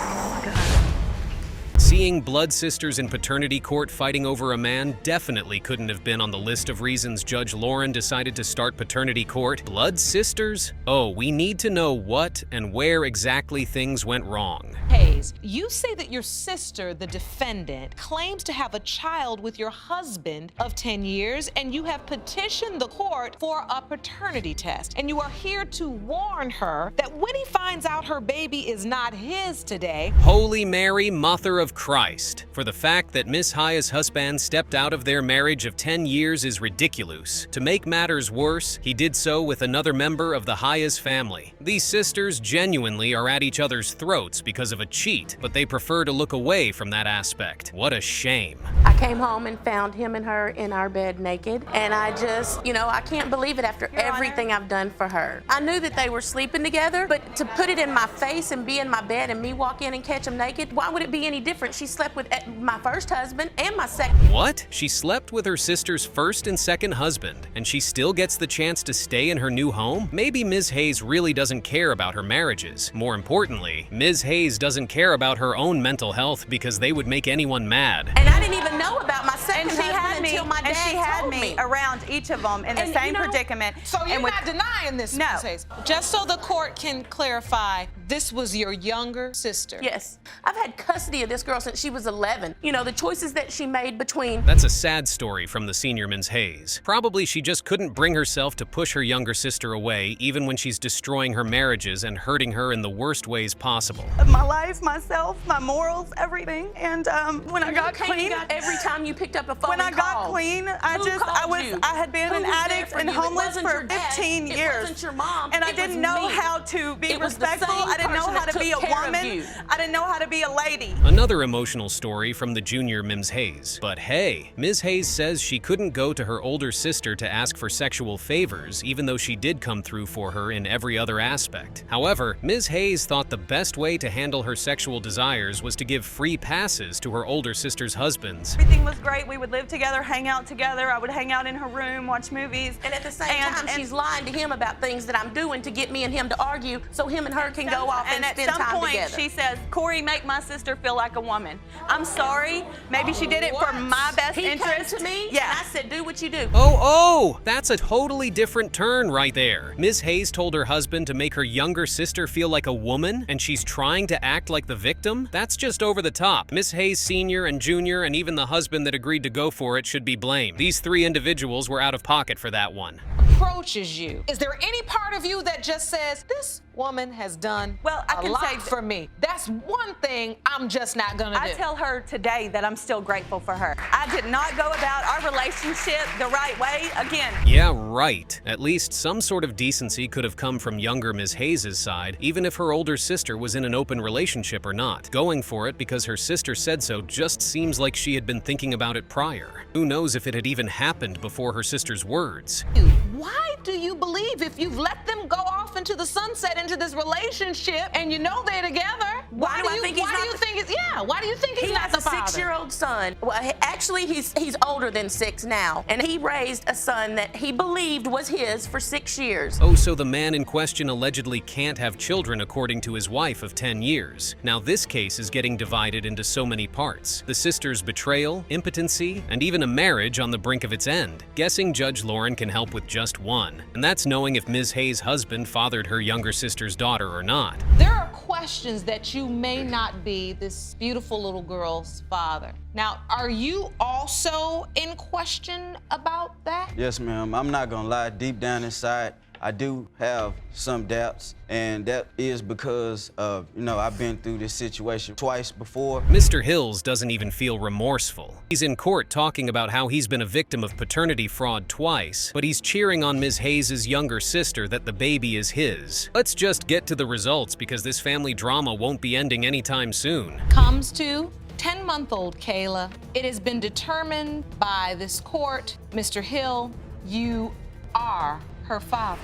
Seeing blood sisters in paternity court fighting over a man definitely couldn't have been on the list of reasons Judge Lauren decided to start paternity court. Blood sisters? Oh, we need to know what and where exactly things went wrong. Hayes, you say that your sister, the defendant, claims to have a child with your husband of 10 years, and you have petitioned the court for a paternity test. And you are here to warn her that when he finds out her baby is not his today... Holy Mary, Mother of Christ. For the fact that Miss Haya's husband stepped out of their marriage of 10 years is ridiculous. To make matters worse, he did so with another member of the Haya's family. These sisters genuinely are at each other's throats because of a cheat, but they prefer to look away from that aspect. What a shame. I came home and found him and her in our bed naked, and I just, I can't believe it after everything I've done for her. I knew that they were sleeping together, but to put it in my face and be in my bed and me walk in and catch them naked, why would it be any different? She slept with my first husband and my second. What? She slept with her sister's first and second husband, and she still gets the chance to stay in her new home? Maybe Ms. Hayes really doesn't care about her marriages. More importantly, Ms. Hayes doesn't care about her own mental health because they would make anyone mad. And I didn't even know about my second husband until my dad and she had told me around each of them in the same predicament. So you're not denying this, No. Ms. Hayes? Just so the court can clarify, this was your younger sister? Yes. I've had custody of this girl since she was 11. The choices that she made between... That's a sad story from the senior Ms. Hayes. Probably she just couldn't bring herself to push her younger sister away, even when she's destroying her marriages and hurting her in the worst ways possible. My life, myself, my morals, everything. And when I got clean, every time you picked up a phone when I got clean, I had been an addict and homeless for 15 years. It wasn't your mom. And I didn't know how to be respectful. I didn't know how to be a woman. I didn't know how to be a lady. Another emotional story from the junior Ms. Hayes. But hey, Ms. Hayes says she couldn't go to her older sister to ask for sexual favors, even though she did come through for her in every other aspect. However, Ms. Hayes thought the best way to handle her sexual desires was to give free passes to her older sister's husbands. Everything was great. We would live together, hang out together. I would hang out in her room, watch movies. And at the same time, she's lying to him about things that I'm doing to get me and him to argue so him and her can go off and spend time together. And at some point, she says, "Corey, make my sister feel like a woman." I'm sorry. Maybe she did it for my best interest. He came to me, yeah. and I said, do what you do. Oh, that's a totally different turn right there. Ms. Hayes told her husband to make her younger sister feel like a woman, and she's trying to act like the victim? That's just over the top. Ms. Hayes Sr. and Jr. and even the husband that agreed to go for it should be blamed. These three individuals were out of pocket for that one. Approaches you. Is there any part of you that just says, this woman has done a lot for me? That's one thing I'm just not gonna do. I tell her today that I'm still grateful for her. I did not go about our relationship the right way again. Yeah, right. At least some sort of decency could have come from younger Ms. Hayes' side, even if her older sister was in an open relationship or not. Going for it because her sister said so just seems like she had been thinking about it prior. Who knows if it had even happened before her sister's words. Why do you believe if you've let them go off into the sunset into this relationship and you know they're together, why do you think he's not the father? 6-year-old son. Well, actually, he's older than 6 now, and he raised a son that he believed was his for 6 years. Oh, so the man in question allegedly can't have children according to his wife of 10 years. Now this case is getting divided into so many parts. The sister's betrayal, impotency, and even a marriage on the brink of its end. Guessing Judge Lauren can help with just one, and that's knowing if Ms. Hayes' husband fathered her younger sister's daughter or not. There are questions that you may not be this beautiful little girl's father. Now, are you also in question about that? Yes, ma'am. I'm not gonna lie, deep down inside, I do have some doubts, and that is because of, I've been through this situation twice before. Mr. Hills doesn't even feel remorseful. He's in court talking about how he's been a victim of paternity fraud twice, but he's cheering on Ms. Hayes' younger sister that the baby is his. Let's just get to the results because this family drama won't be ending anytime soon. Comes to 10-month-old Kayla. It has been determined by this court, Mr. Hill, you are her father.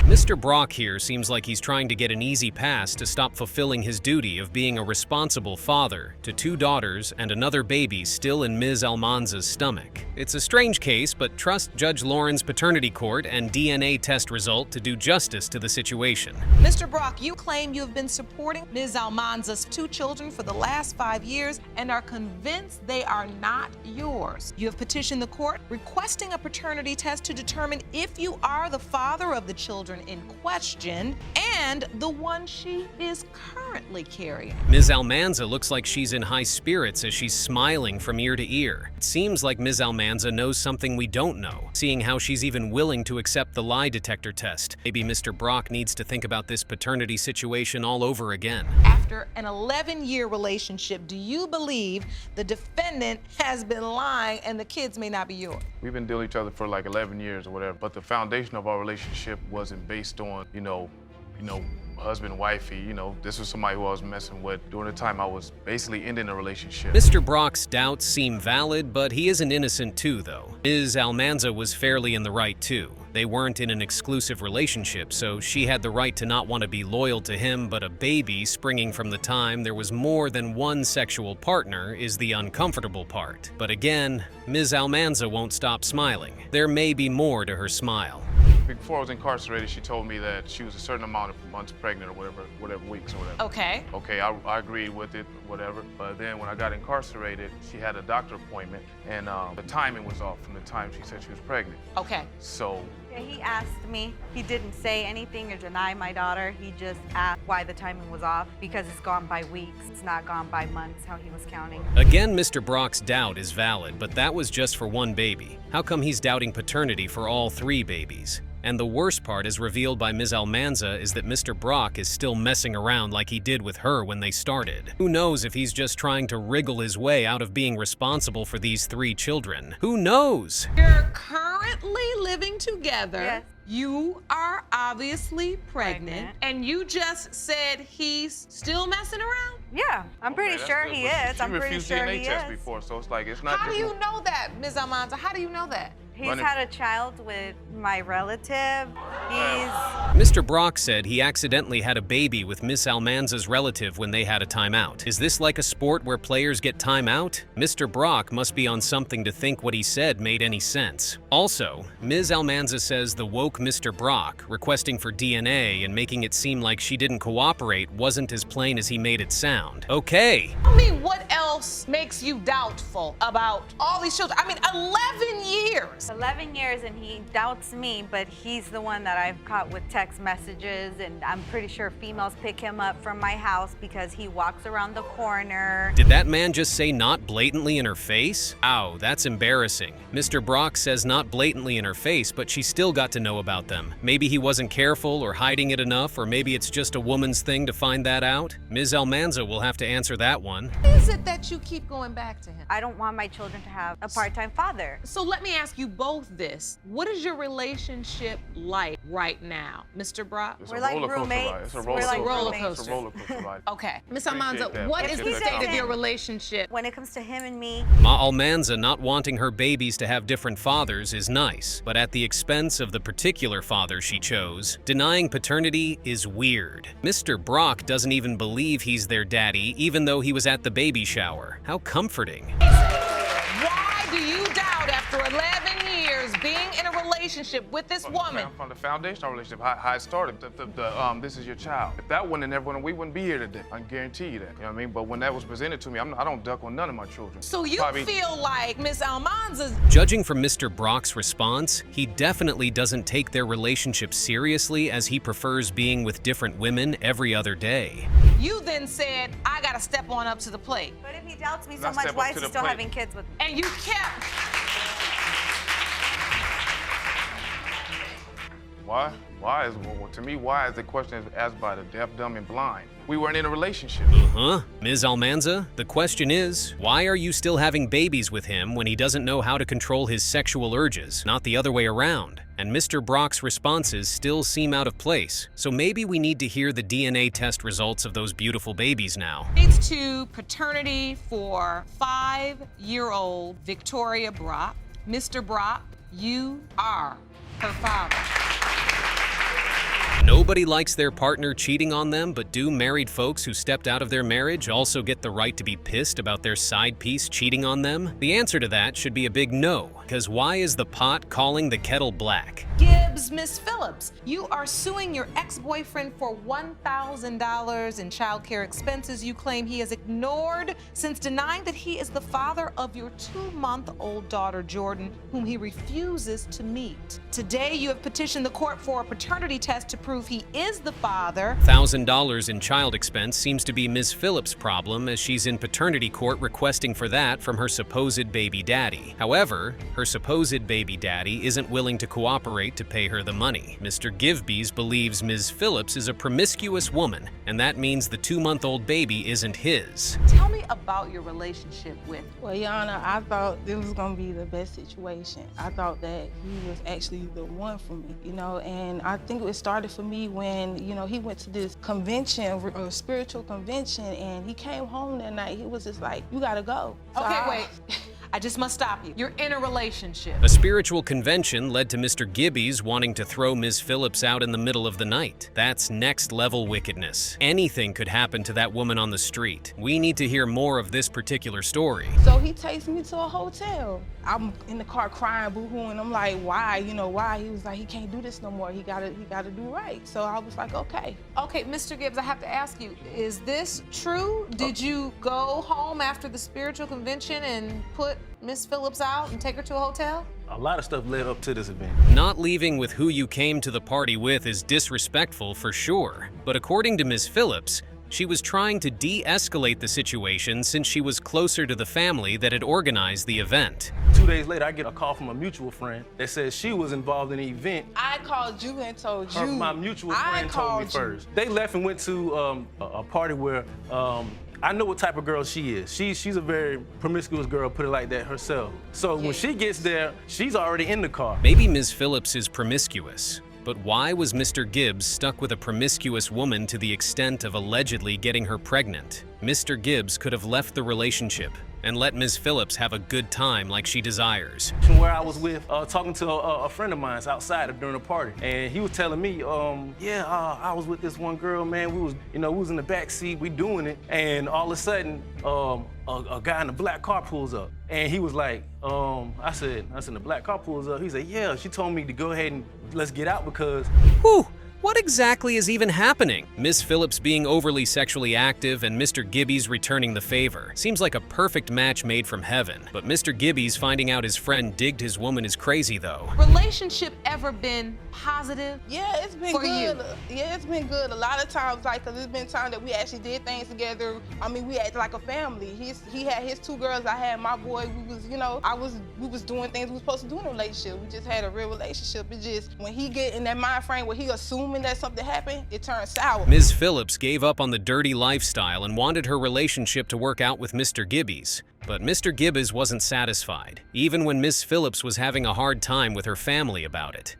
Mr. Brock here seems like he's trying to get an easy pass to stop fulfilling his duty of being a responsible father to 2 daughters and another baby still in Ms. Almanza's stomach. It's a strange case, but trust Judge Lauren's paternity court and DNA test result to do justice to the situation. Mr. Brock, you claim you have been supporting Ms. Almanza's 2 children for the last 5 years and are convinced they are not yours. You have petitioned the court requesting a paternity test to determine if you are the father of the children in question and the one she is currently carrying. Ms. Almanza looks like she's in high spirits as she's smiling from ear to ear. It seems like Ms. Almanza knows something we don't know, seeing how she's even willing to accept the lie detector test. Maybe Mr. Brock needs to think about this paternity situation all over again. After an 11-year relationship, do you believe the defendant has been lying and the kids may not be yours? We've been dealing with each other for like 11 years or whatever, but the foundation of our relationship wasn't based on, husband, wifey, this was somebody who I was messing with during the time I was basically ending a relationship. Mr. Brock's doubts seem valid, but he isn't innocent too, though. Ms. Almanza was fairly in the right too. They weren't in an exclusive relationship, so she had the right to not want to be loyal to him, but a baby springing from the time there was more than one sexual partner is the uncomfortable part. But again, Ms. Almanza won't stop smiling. There may be more to her smile. Before I was incarcerated, she told me that she was a certain amount of months pregnant or whatever weeks or whatever. Okay. Okay, I agreed with it, whatever. But then when I got incarcerated, she had a doctor appointment, and the timing was off from the time she said she was pregnant. Okay. So. Yeah, he asked me. He didn't say anything or deny my daughter. He just asked why the timing was off, because it's gone by weeks. It's not gone by months, how he was counting. Again, Mr. Brock's doubt is valid, but that was just for one baby. How come he's doubting paternity for all 3 babies? And the worst part, as revealed by Ms. Almanza, is that Mr. Brock is still messing around like he did with her when they started. Who knows if he's just trying to wriggle his way out of being responsible for these 3 children? Who knows? You're currently living together. Yes. You are obviously pregnant, and you just said he's still messing around? Yeah, I'm pretty sure he is. I'm pretty sure he DNA test is. before, so it's like it's not. How do you know that, Ms. Almanza? How do you know that? He's had a child with my relative. Mr. Brock said he accidentally had a baby with Miss Almanza's relative when they had a timeout. Is this like a sport where players get timeout? Mr. Brock must be on something to think what he said made any sense. Also, Ms. Almanza says the woke Mr. Brock, requesting for DNA and making it seem like she didn't cooperate, wasn't as plain as he made it sound. Okay. I mean, what else makes you doubtful about all these children? I mean, 11 years. 11 years, and he doubts me, but he's the one that I've caught with text messages, and I'm pretty sure females pick him up from my house because he walks around the corner. Did that man just say not blatantly in her face? Ow, that's embarrassing. Mr. Brock says not blatantly in her face, but she still got to know about them. Maybe he wasn't careful or hiding it enough, or maybe it's just a woman's thing to find that out. Ms. Almanza will have to answer that one. Why is it that you keep going back to him? I don't want my children to have a part-time father. So let me ask you both this. What is your relationship like right now, Mr. Brock? It's a roller coaster ride. It's a roller coaster. It's a roller coaster ride. Okay. Ms. Almanza, what is the state of your relationship? When it comes to him and me, Ma Almanza not wanting her babies to have different fathers is nice, but at the expense of the particular father she chose, denying paternity is weird. Mr. Brock doesn't even believe he's their daddy, even though he was at the baby shower. How comforting. Why do you doubt after 11 years being in a relationship with this woman? From the foundational relationship, how it started, this is your child. If that wasn't in there, we wouldn't be here today. I can guarantee you that. You know what I mean? But when that was presented to me, I don't duck on none of my children. So you feel like Ms. Almanza's... Judging from Mr. Brock's response, he definitely doesn't take their relationship seriously, as he prefers being with different women every other day. You then said, I gotta step on up to the plate. but if he doubts me so much, why is he still having kids with me? And you kept... Why? Why is, well, to me, why is the question asked by the deaf, dumb, and blind? We weren't in a relationship. Ms. Almanza, the question is, why are you still having babies with him when he doesn't know how to control his sexual urges, not the other way around? And Mr. Brock's responses still seem out of place, so maybe we need to hear the DNA test results of those beautiful babies now. It's to paternity for 5-year-old Victoria Brock. Mr. Brock, you are her father. Nobody likes their partner cheating on them, but do married folks who stepped out of their marriage also get the right to be pissed about their side piece cheating on them? The answer to that should be a big no, because why is the pot calling the kettle black? Gibbs, Miss Phillips, you are suing your ex-boyfriend for $1,000 in child care expenses you claim he has ignored since denying that he is the father of your 2-month-old daughter, Jordan, whom he refuses to meet. Today, you have petitioned the court for a paternity test to prove he is the father. $1,000 in child expense seems to be Ms. Phillips' problem, as she's in paternity court requesting for that from her supposed baby daddy. However, her supposed baby daddy isn't willing to cooperate to pay her the money. Mr. Givebees believes Ms. Phillips is a promiscuous woman, and that means the 2-month-old baby isn't his. Tell me about your relationship with. Well, Your Honor, I thought it was gonna be the best situation. I thought that he was actually the one for me, you know, and I think it started for me when, you know, he went to this convention, a spiritual convention, and he came home that night. He was just like, you gotta go. So Wait. I just must stop you. You're in a relationship. A spiritual convention led to Mr. Gibbies wanting to throw Ms. Phillips out in the middle of the night. That's next-level wickedness. Anything could happen to that woman on the street. We need to hear more of this particular story. So he takes me to a hotel. I'm in the car crying, boo-hooing. I'm like, why? You know, why? He was like, he can't do this no more. He gotta do right. So I was like, okay. Okay, Mr. Gibbs, I have to ask you, is this true? Did you go home after the spiritual convention and put Miss Phillips out and take her to a hotel? A lot of stuff led up to this event. Not leaving with who you came to the party with is disrespectful for sure. But according to Ms. Phillips, she was trying to de-escalate the situation since she was closer to the family that had organized the event. 2 days later, I get a call from a mutual friend that says she was involved in the event. I called you and told you. My mutual friend told me first. They left and went to a party where I know what type of girl she is. She's a very promiscuous girl, put it like that, herself. So when she gets there, she's already in the car. Maybe Ms. Phillips is promiscuous, but why was Mr. Gibbs stuck with a promiscuous woman to the extent of allegedly getting her pregnant? Mr. Gibbs could have left the relationship and let Ms. Phillips have a good time like she desires. Where I was with, talking to a friend of mine outside during a party, and he was telling me, I was with this one girl, man. We was in the back seat, we doing it, and all of a sudden, a guy in a black car pulls up, and he was like, I said, the black car pulls up. He said, yeah. She told me to go ahead and let's get out because. Whew. What exactly is even happening? Miss Phillips being overly sexually active and Mr. Gibbies returning the favor. Seems like a perfect match made from heaven. But Mr. Gibbies finding out his friend digged his woman is crazy though. Relationship ever been positive? Yeah, it's been good. Yeah, it's been good. A lot of times, like, cause it's been times that we actually did things together. I mean, we acted like a family. He had his 2 girls, I had my boy. We was, you know, we was doing things we was supposed to do in a relationship. We just had a real relationship. It just, when he get in that mind frame where he assuming moment that something happened, it turned sour. Ms. Phillips gave up on the dirty lifestyle and wanted her relationship to work out with Mr. Gibbies. But Mr. Gibbies wasn't satisfied, even when Ms. Phillips was having a hard time with her family about it.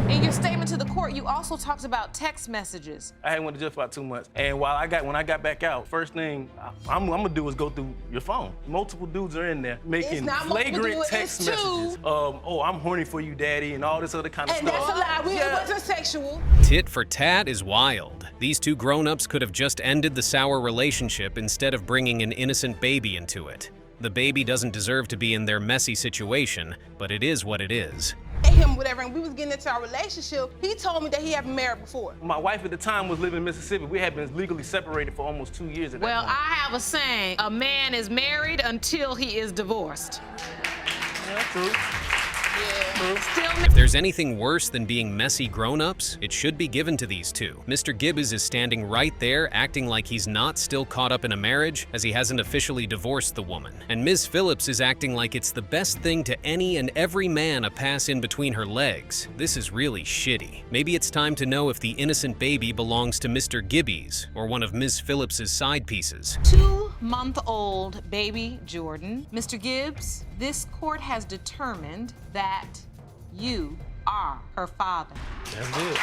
In your statement to the court, you also talked about text messages. I hadn't went to jail for about 2 months. And when I got back out, first thing I'm gonna do is go through your phone. Multiple dudes are in there making flagrant text messages. Oh, I'm horny for you, daddy, and all this other kind of stuff. And that's a lie, it wasn't sexual. Tit for tat is wild. These two grown-ups could have just ended the sour relationship instead of bringing an innocent baby into it. The baby doesn't deserve to be in their messy situation, but it is what it is. Him, whatever, and we was getting into our relationship, he told me that he had been married before. My wife at the time was living in Mississippi. We had been legally separated for almost 2 years at that Well, point. I have a saying, a man is married until he is divorced. Yeah, true. If there's anything worse than being messy grown-ups, it should be given to these two. Mr. Gibbies is standing right there acting like he's not still caught up in a marriage as he hasn't officially divorced the woman. And Ms. Phillips is acting like it's the best thing to any and every man to pass in between her legs. This is really shitty. Maybe it's time to know if the innocent baby belongs to Mr. Gibbies or one of Ms. Phillips's side pieces. 2-month-old baby Jordan. Mr. Gibbs, this court has determined that you are her father. That's it.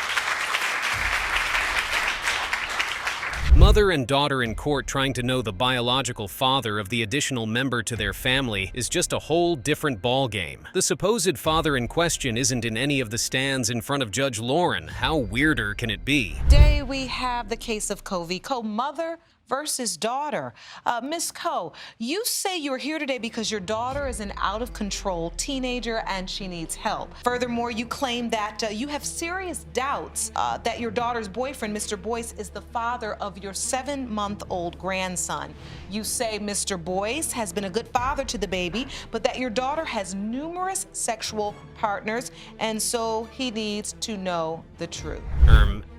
Mother and daughter in court trying to know the biological father of the additional member to their family is just a whole different ballgame. The supposed father in question isn't in any of the stands in front of Judge Lauren. How weirder can it be? Today we have the case of Coe v. Coe, mother versus daughter. Ms. Coe, you say you're here today because your daughter is an out-of-control teenager and she needs help. Furthermore, you claim that you have serious doubts that your daughter's boyfriend, Mr. Boyce, is the father of your 7-month-old grandson. You say Mr. Boyce has been a good father to the baby, but that your daughter has numerous sexual partners, and so he needs to know the truth.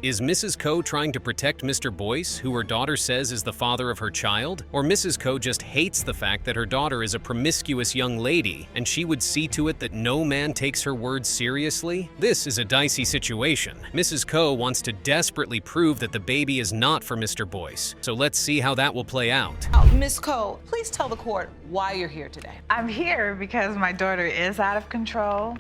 Is Mrs. Coe trying to protect Mr. Boyce, who her daughter says is the father of her child? Or Mrs. Coe just hates the fact that her daughter is a promiscuous young lady, and she would see to it that no man takes her words seriously? This is a dicey situation. Mrs. Coe wants to desperately prove that the baby is not for Mr. Boyce, so let's see how that will play out. Ms. Coe, please tell the court why you're here today. I'm here because my daughter is out of control.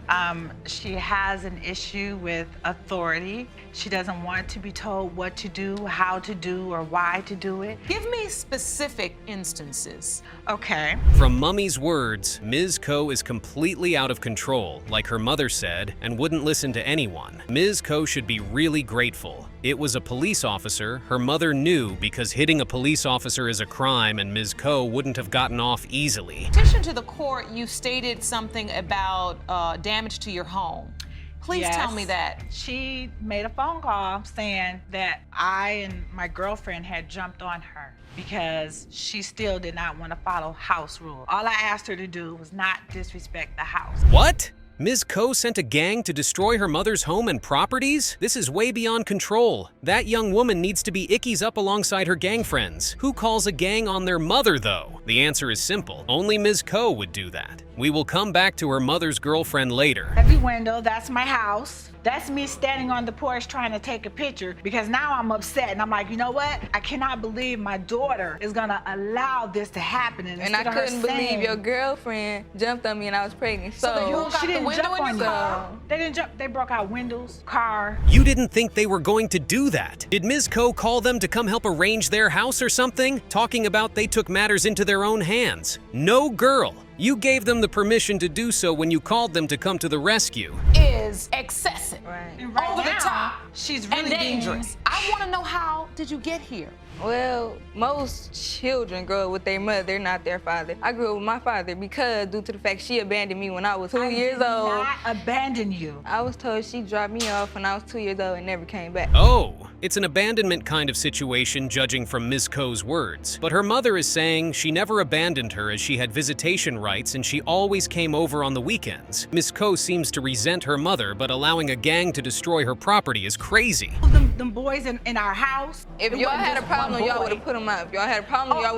She has an issue with authority. She doesn't want to be told what to do, how to do, or why to do it. Give me specific instances. Okay. From Mummy's words, Ms. Coe is completely out of control, like her mother said, and wouldn't listen to anyone. Ms. Coe should be really grateful. It was a police officer her mother knew because hitting a police officer is a crime and Ms. Coe wouldn't have gotten off easily. Petition to the court, you stated something about damage to your home. Please tell me that. She made a phone call saying that I and my girlfriend had jumped on her because she still did not want to follow house rules. All I asked her to do was not disrespect the house. What? Ms. Coe sent a gang to destroy her mother's home and properties? This is way beyond control. That young woman needs to be ickies up alongside her gang friends. Who calls a gang on their mother, though? The answer is simple. Only Ms. Coe would do that. We will come back to her mother's girlfriend later. Every window, that's my house. That's me standing on the porch trying to take a picture because now I'm upset and I'm like, you know what? I cannot believe my daughter is gonna allow this to happen. And I couldn't believe your girlfriend jumped on me and I was pregnant. So she didn't jump on you. They didn't jump, they broke out windows, car. You didn't think they were going to do that. Did Ms. Coe call them to come help arrange their house or something? Talking about they took matters into their own hands. No girl. You gave them the permission to do so when you called them to come to the rescue. Is excessive, Right over the now, top, she's really and dangerous. dangerous. I want to know, how did you get here? Well, most children grow up with their mother, not their father. I grew up with my father because due to the fact she abandoned me when I was 2 years old. I did not abandon you. I was told she dropped me off when I was 2 years old and never came back. Oh, it's an abandonment kind of situation judging from Ms. Coe's words. But her mother is saying she never abandoned her as she had visitation rights and she always came over on the weekends. Ms. Coe seems to resent her mother, but allowing a gang to destroy her property is crazy. Them boys in in our house. If It y'all wasn't had a just problem, one y'all boy. would have put them out. If y'all had a problem, y'all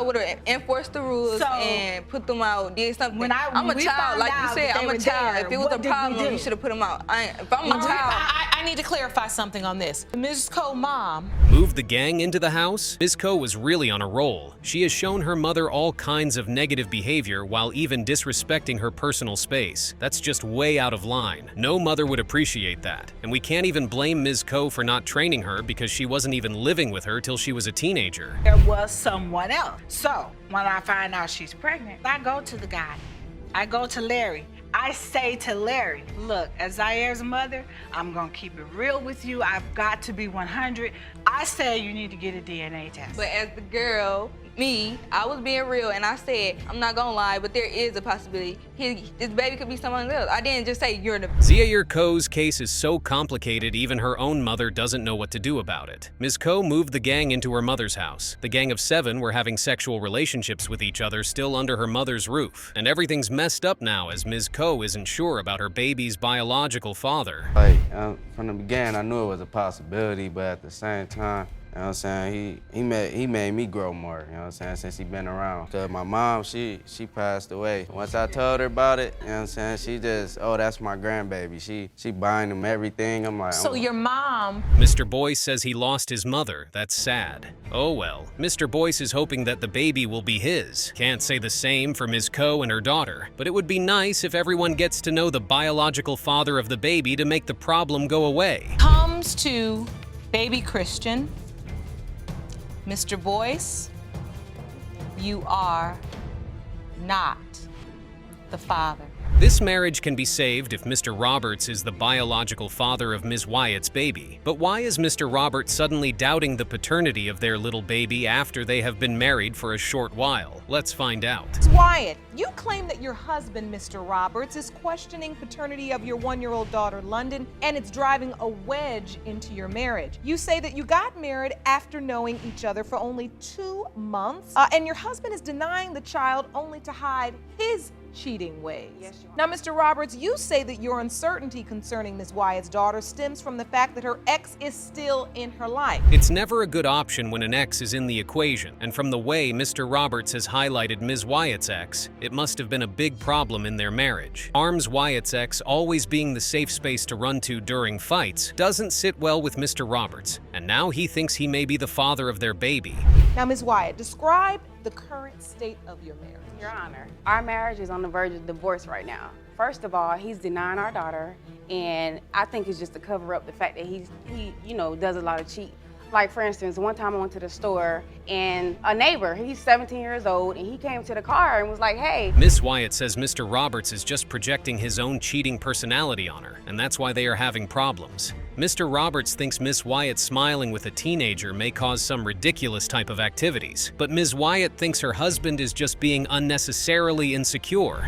would have enforced the rules and put them out. Did something. I'm a we child, found like you out said. that I'm they a were child. there, If it was what a did we problem, do? you should have put them out. If I'm a child. I need to clarify something on this. Ms. Coe, mom. Moved the gang into the house? Ms. Coe was really on a roll. She has shown her mother all kinds of negative behavior while even disrespecting her personal space. That's just way out of line. No mother would appreciate that. And we can't even blame Ms. Coe for not training her because she wasn't even living with her till she was a teenager. There was someone else. So when I find out she's pregnant, I go to the guy. I go to Larry. I say to Larry, look, as Zair's mother, I'm gonna keep it real with you. I've got to be 100. I say you need to get a DNA test. But as the girl, I was being real, and I said, I'm not gonna lie, but there is a possibility. This baby could be someone else. I didn't just say you're the. Zaire Coe's case is so complicated, even her own mother doesn't know what to do about it. Ms. Coe moved the gang into her mother's house. The gang of 7 were having sexual relationships with each other still under her mother's roof. And everything's messed up now as Ms. Coe isn't sure about her baby's biological father. Like, from the beginning, I knew it was a possibility, but at the same time, you know what I'm saying, he made me grow more, you know what I'm saying, since he been around. Cause my mom, she passed away. Once I told her about it, you know what I'm saying, she just, oh, that's my grandbaby. She buying him everything. I'm like, So your mom. Mr. Boyce says he lost his mother. That's sad. Oh well. Mr. Boyce is hoping that the baby will be his. Can't say the same for Ms. Coe and her daughter, but it would be nice if everyone gets to know the biological father of the baby to make the problem go away. Comes to baby Christian. Mr. Boyce, you are not the father. This marriage can be saved if Mr. Roberts is the biological father of Ms. Wyatt's baby. But why is Mr. Roberts suddenly doubting the paternity of their little baby after they have been married for a short while? Let's find out. Ms. Wyatt, you claim that your husband, Mr. Roberts, is questioning paternity of your 1-year-old daughter, London, and it's driving a wedge into your marriage. You say that you got married after knowing each other for only 2 months, and your husband is denying the child only to hide his cheating ways. Yes, now, Mr. Roberts, you say that your uncertainty concerning Ms. Wyatt's daughter stems from the fact that her ex is still in her life. It's never a good option when an ex is in the equation, and from the way Mr. Roberts has highlighted Ms. Wyatt's ex, it must have been a big problem in their marriage. Arms Wyatt's ex always being the safe space to run to during fights doesn't sit well with Mr. Roberts, and now he thinks he may be the father of their baby. Now, Ms. Wyatt, describe the current state of your marriage. Your Honor, our marriage is on the verge of divorce right now. First of all, he's denying our daughter, and I think it's just to cover up the fact that he does a lot of cheating. Like, for instance, one time I went to the store and a neighbor, he's 17 years old, and he came to the car and was like, hey. Miss Wyatt says Mr. Roberts is just projecting his own cheating personality on her, and that's why they are having problems. Mr. Roberts thinks Miss Wyatt smiling with a teenager may cause some ridiculous type of activities, but Ms. Wyatt thinks her husband is just being unnecessarily insecure.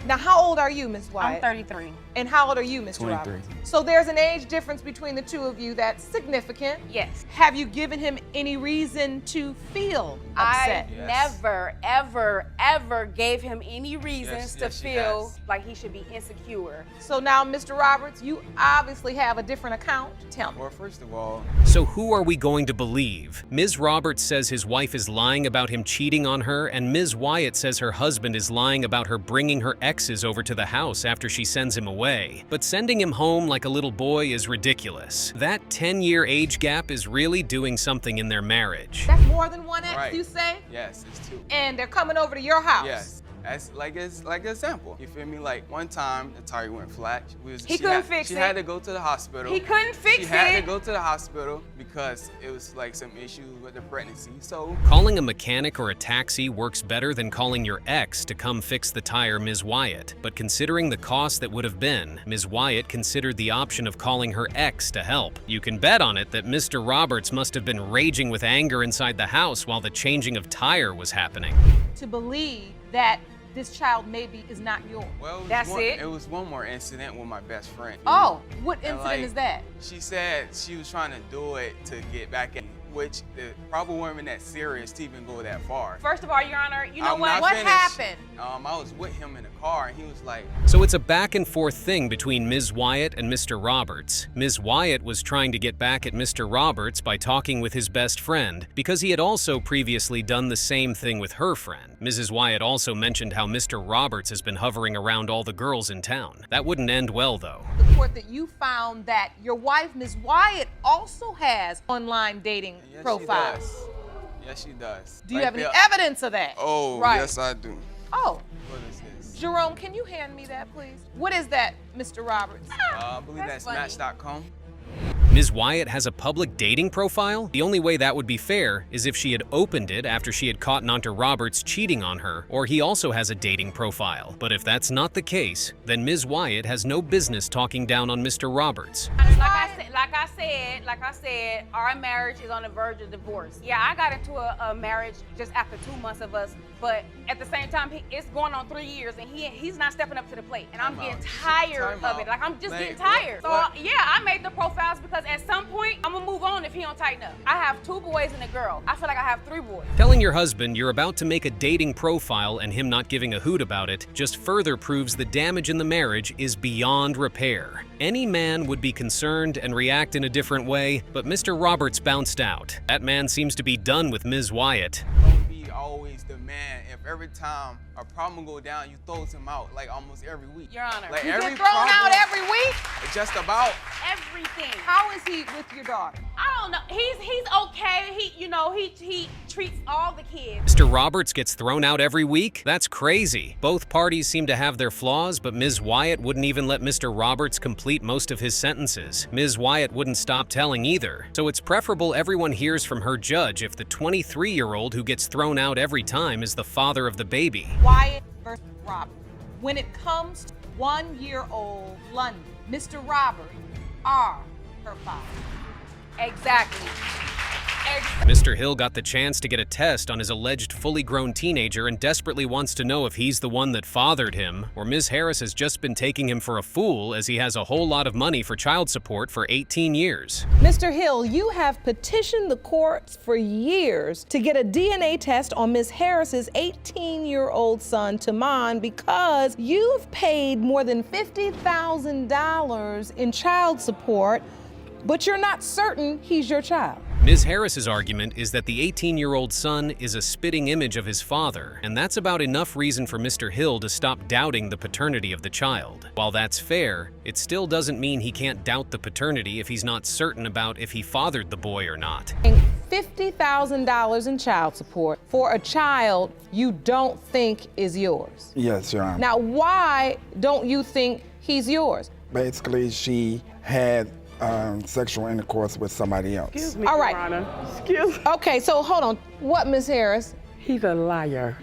Now, how old are you, Ms. Wyatt? I'm 33. And how old are you, Mr. 23. Roberts? So there's an age difference between the two of you that's significant. Yes. Have you given him any reason to feel upset? I never, ever, ever gave him any reasons to feel like he should be insecure. So now, Mr. Roberts, you obviously have a different account. Tell me. Well, first of all, so who are we going to believe? Ms. Roberts says his wife is lying about him cheating on her, and Ms. Wyatt says her husband is lying about her bringing her exes over to the house after she sends him away. But sending him home like a little boy is ridiculous. That 10-year age gap is really doing something in their marriage. That's more than one ex, Right. you say? Yes, it's 2. And they're coming over to your house? Yes. It's like an example. You feel me? Like one time the tire went flat. He couldn't fix it. She had to go to the hospital. He couldn't fix She had it. to go to the hospital because it was like some issues with the pregnancy. So Calling a mechanic or a taxi works better than calling your ex to come fix the tire, Ms. Wyatt. But considering the cost that would have been, Ms. Wyatt considered the option of calling her ex to help. You can bet on it that Mr. Roberts must have been raging with anger inside the house while the changing of tire was happening. To believe that this child maybe is not yours. well, it? It was one more incident with my best friend. Oh, what And, incident like, is that? She said she was trying to do it to get back at me which it probably wasn't that serious to even go that far. First of all, Your Honor, you know I'm what? not What finished. happened? I was with him in the car, and he was like, So it's a back and forth thing between Ms. Wyatt and Mr. Roberts. Ms. Wyatt was trying to get back at Mr. Roberts by talking with his best friend, because he had also previously done the same thing with her friend. Mrs. Wyatt also mentioned how Mr. Roberts has been hovering around all the girls in town. That wouldn't end well, though. The court that you found that your wife, Ms. Wyatt, also has online dating yes, profiles. she does. Yes, she does. Do you Right have any there. evidence of that? Oh, Right. yes, I do. Oh. What is this? Jerome, can you hand me that, please? What is that, Mr. Roberts? I believe that's Match.com. Ms. Wyatt has a public dating profile? The only way that would be fair is if she had opened it after she had caught Mr. Roberts cheating on her, or he also has a dating profile. But if that's not the case, then Ms. Wyatt has no business talking down on Mr. Roberts. Like I said, our marriage is on the verge of divorce. Yeah, I got into a marriage just after 2 months of us, but at the same time, it's going on 3 years, and he's not stepping up to the plate, and I'm getting tired of it. Like, I'm just getting tired. So, yeah, I made the profiles because at some point, I'm gonna move on if he don't tighten up. I have 2 boys and a girl. I feel like I have 3 boys. Telling your husband you're about to make a dating profile and him not giving a hoot about it just further proves the damage in the marriage is beyond repair. Any man would be concerned and react in a different way, but Mr. Roberts bounced out. That man seems to be done with Ms. Wyatt. Don't be always the man. If every time a problem go down, you throw him out like almost every week. Your Honor, like you every get thrown problem, out every week? Just about. Everything. How is he with your daughter? I don't know. He's okay. He treats all the kids. Mr. Roberts gets thrown out every week? That's crazy. Both parties seem to have their flaws, but Ms. Wyatt wouldn't even let Mr. Roberts complete most of his sentences. Ms. Wyatt wouldn't stop telling either. So it's preferable everyone hears from her judge if the 23-year-old who gets thrown out every time is the father of the baby. Wyatt versus Robert. When it comes to 1-year-old London, Mr. Robert are her father. Exactly. Mr. Hill got the chance to get a test on his alleged fully grown teenager and desperately wants to know if he's the one that fathered him, or Ms. Harris has just been taking him for a fool as he has a whole lot of money for child support for 18 years. Mr. Hill, you have petitioned the courts for years to get a DNA test on Ms. Harris's 18-year-old son, Taman, because you've paid more than $50,000 in child support, but you're not certain he's your child. Ms. Harris's argument is that the 18-year-old son is a spitting image of his father, and that's about enough reason for Mr. Hill to stop doubting the paternity of the child. While that's fair, it still doesn't mean he can't doubt the paternity if he's not certain about if he fathered the boy or not. $50,000 in child support for a child you don't think is yours. Yes, Your Honor. Now, why don't you think he's yours? Basically, she had sexual intercourse with somebody else. Excuse me, All Your right. Honor. Excuse me. Okay, so hold on. What, Ms. Harris? He's a liar.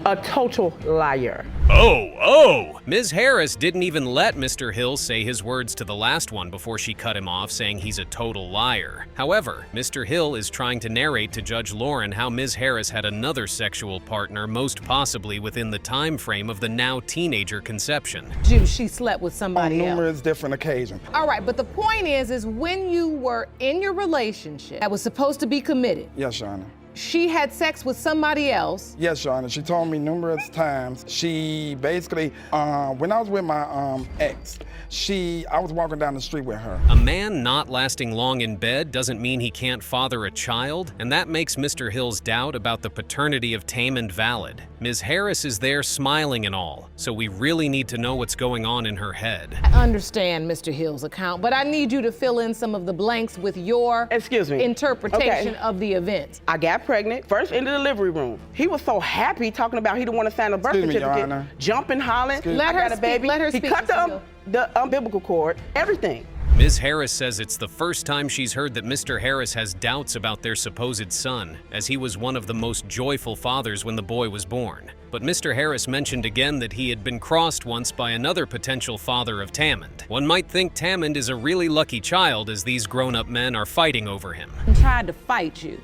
A total liar. Oh! Ms. Harris didn't even let Mr. Hill say his words to the last one before she cut him off, saying he's a total liar. However, Mr. Hill is trying to narrate to Judge Lauren how Ms. Harris had another sexual partner, most possibly within the time frame of the now teenager conception. She slept with somebody on else. numerous different occasions. All right, but the point is when you were in your relationship that was supposed to be committed, Yes, Your Honor. she had sex with somebody else. Yes, Your Honor. She told me numerous times. She basically, when I was with my ex, I was walking down the street with her. A man not lasting long in bed doesn't mean he can't father a child, and that makes Mr. Hill's doubt about the paternity of Tamond valid. Ms. Harris is there smiling and all, so we really need to know what's going on in her head. I understand Mr. Hill's account, but I need you to fill in some of the blanks with your interpretation of the event. I got pregnant, first in the delivery room. He was so happy talking about he didn't want to sign a birth Excuse me, Your certificate, Honor. jumping, hollering. Let I her got a speak, baby. let her he speak, cut Mr. the umbilical cord, everything. Ms. Harris says it's the first time she's heard that Mr. Harris has doubts about their supposed son, as he was one of the most joyful fathers when the boy was born. But Mr. Harris mentioned again that he had been crossed once by another potential father of Tamond. One might think Tamond is a really lucky child as these grown-up men are fighting over him. tried to fight you.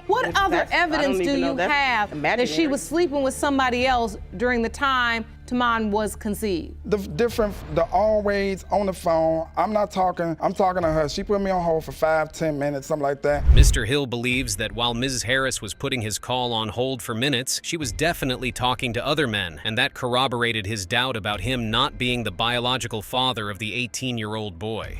What other evidence do you have that she was sleeping with somebody else during the time Tamon was conceived? The always on the phone. I'm talking to her. She put me on hold for 5-10 minutes, something like that. Mr. Hill believes that while Mrs. Harris was putting his call on hold for minutes, she was definitely talking to other men, and that corroborated his doubt about him not being the biological father of the 18-year-old boy.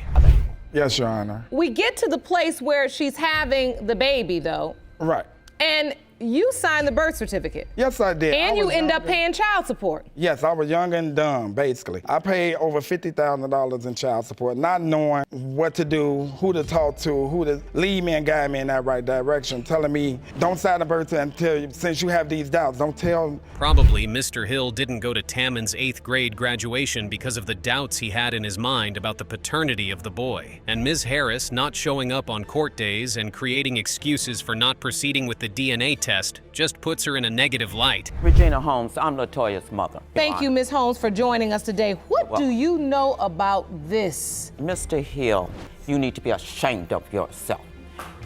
Yes, Your Honor. We get to the place where she's having the baby, though. Right. And you signed the birth certificate. Yes, I did. And you end up paying child support. Yes, I was young and dumb, basically. I paid over $50,000 in child support, not knowing what to do, who to talk to, who to lead me and guide me in that right direction, telling me, don't sign the birth certificate until, since you have these doubts, don't tell. Probably Mr. Hill didn't go to Taman's 8th grade graduation because of the doubts he had in his mind about the paternity of the boy. And Ms. Harris not showing up on court days and creating excuses for not proceeding with the DNA test just puts her in a negative light. Regina Holmes, I'm LaToya's mother. Thank you, Ms. Holmes, for joining us today. What do you know about this? Mr. Hill, you need to be ashamed of yourself.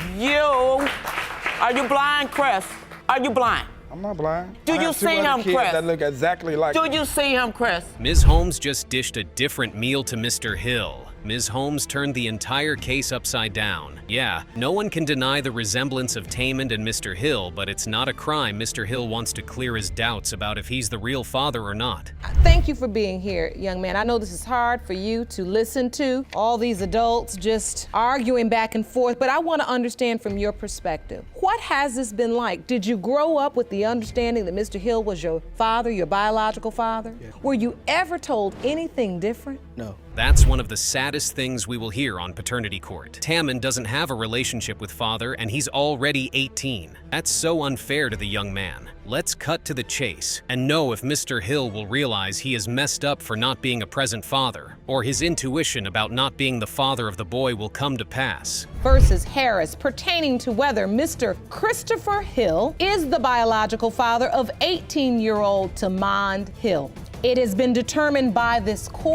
Are you blind, Chris? Are you blind? I'm not blind. Do you see him, Chris? That look exactly like Do you see him, Chris? Ms. Holmes just dished a different meal to Mr. Hill. Ms. Holmes turned the entire case upside down. Yeah, no one can deny the resemblance of Tamand and Mr. Hill, but it's not a crime Mr. Hill wants to clear his doubts about if he's the real father or not. Thank you for being here, young man. I know this is hard for you to listen to, all these adults just arguing back and forth, but I want to understand from your perspective. What has this been like? Did you grow up with the understanding that Mr. Hill was your father, your biological father? Yeah. Were you ever told anything different? No. That's one of the saddest things we will hear on paternity court. Tamand doesn't have a relationship with father, and he's already 18. That's so unfair to the young man. Let's cut to the chase and know if Mr. Hill will realize he is messed up for not being a present father, or his intuition about not being the father of the boy will come to pass. Versus Harris, pertaining to whether Mr. Christopher Hill is the biological father of 18-year-old Tamand Hill. It has been determined by this court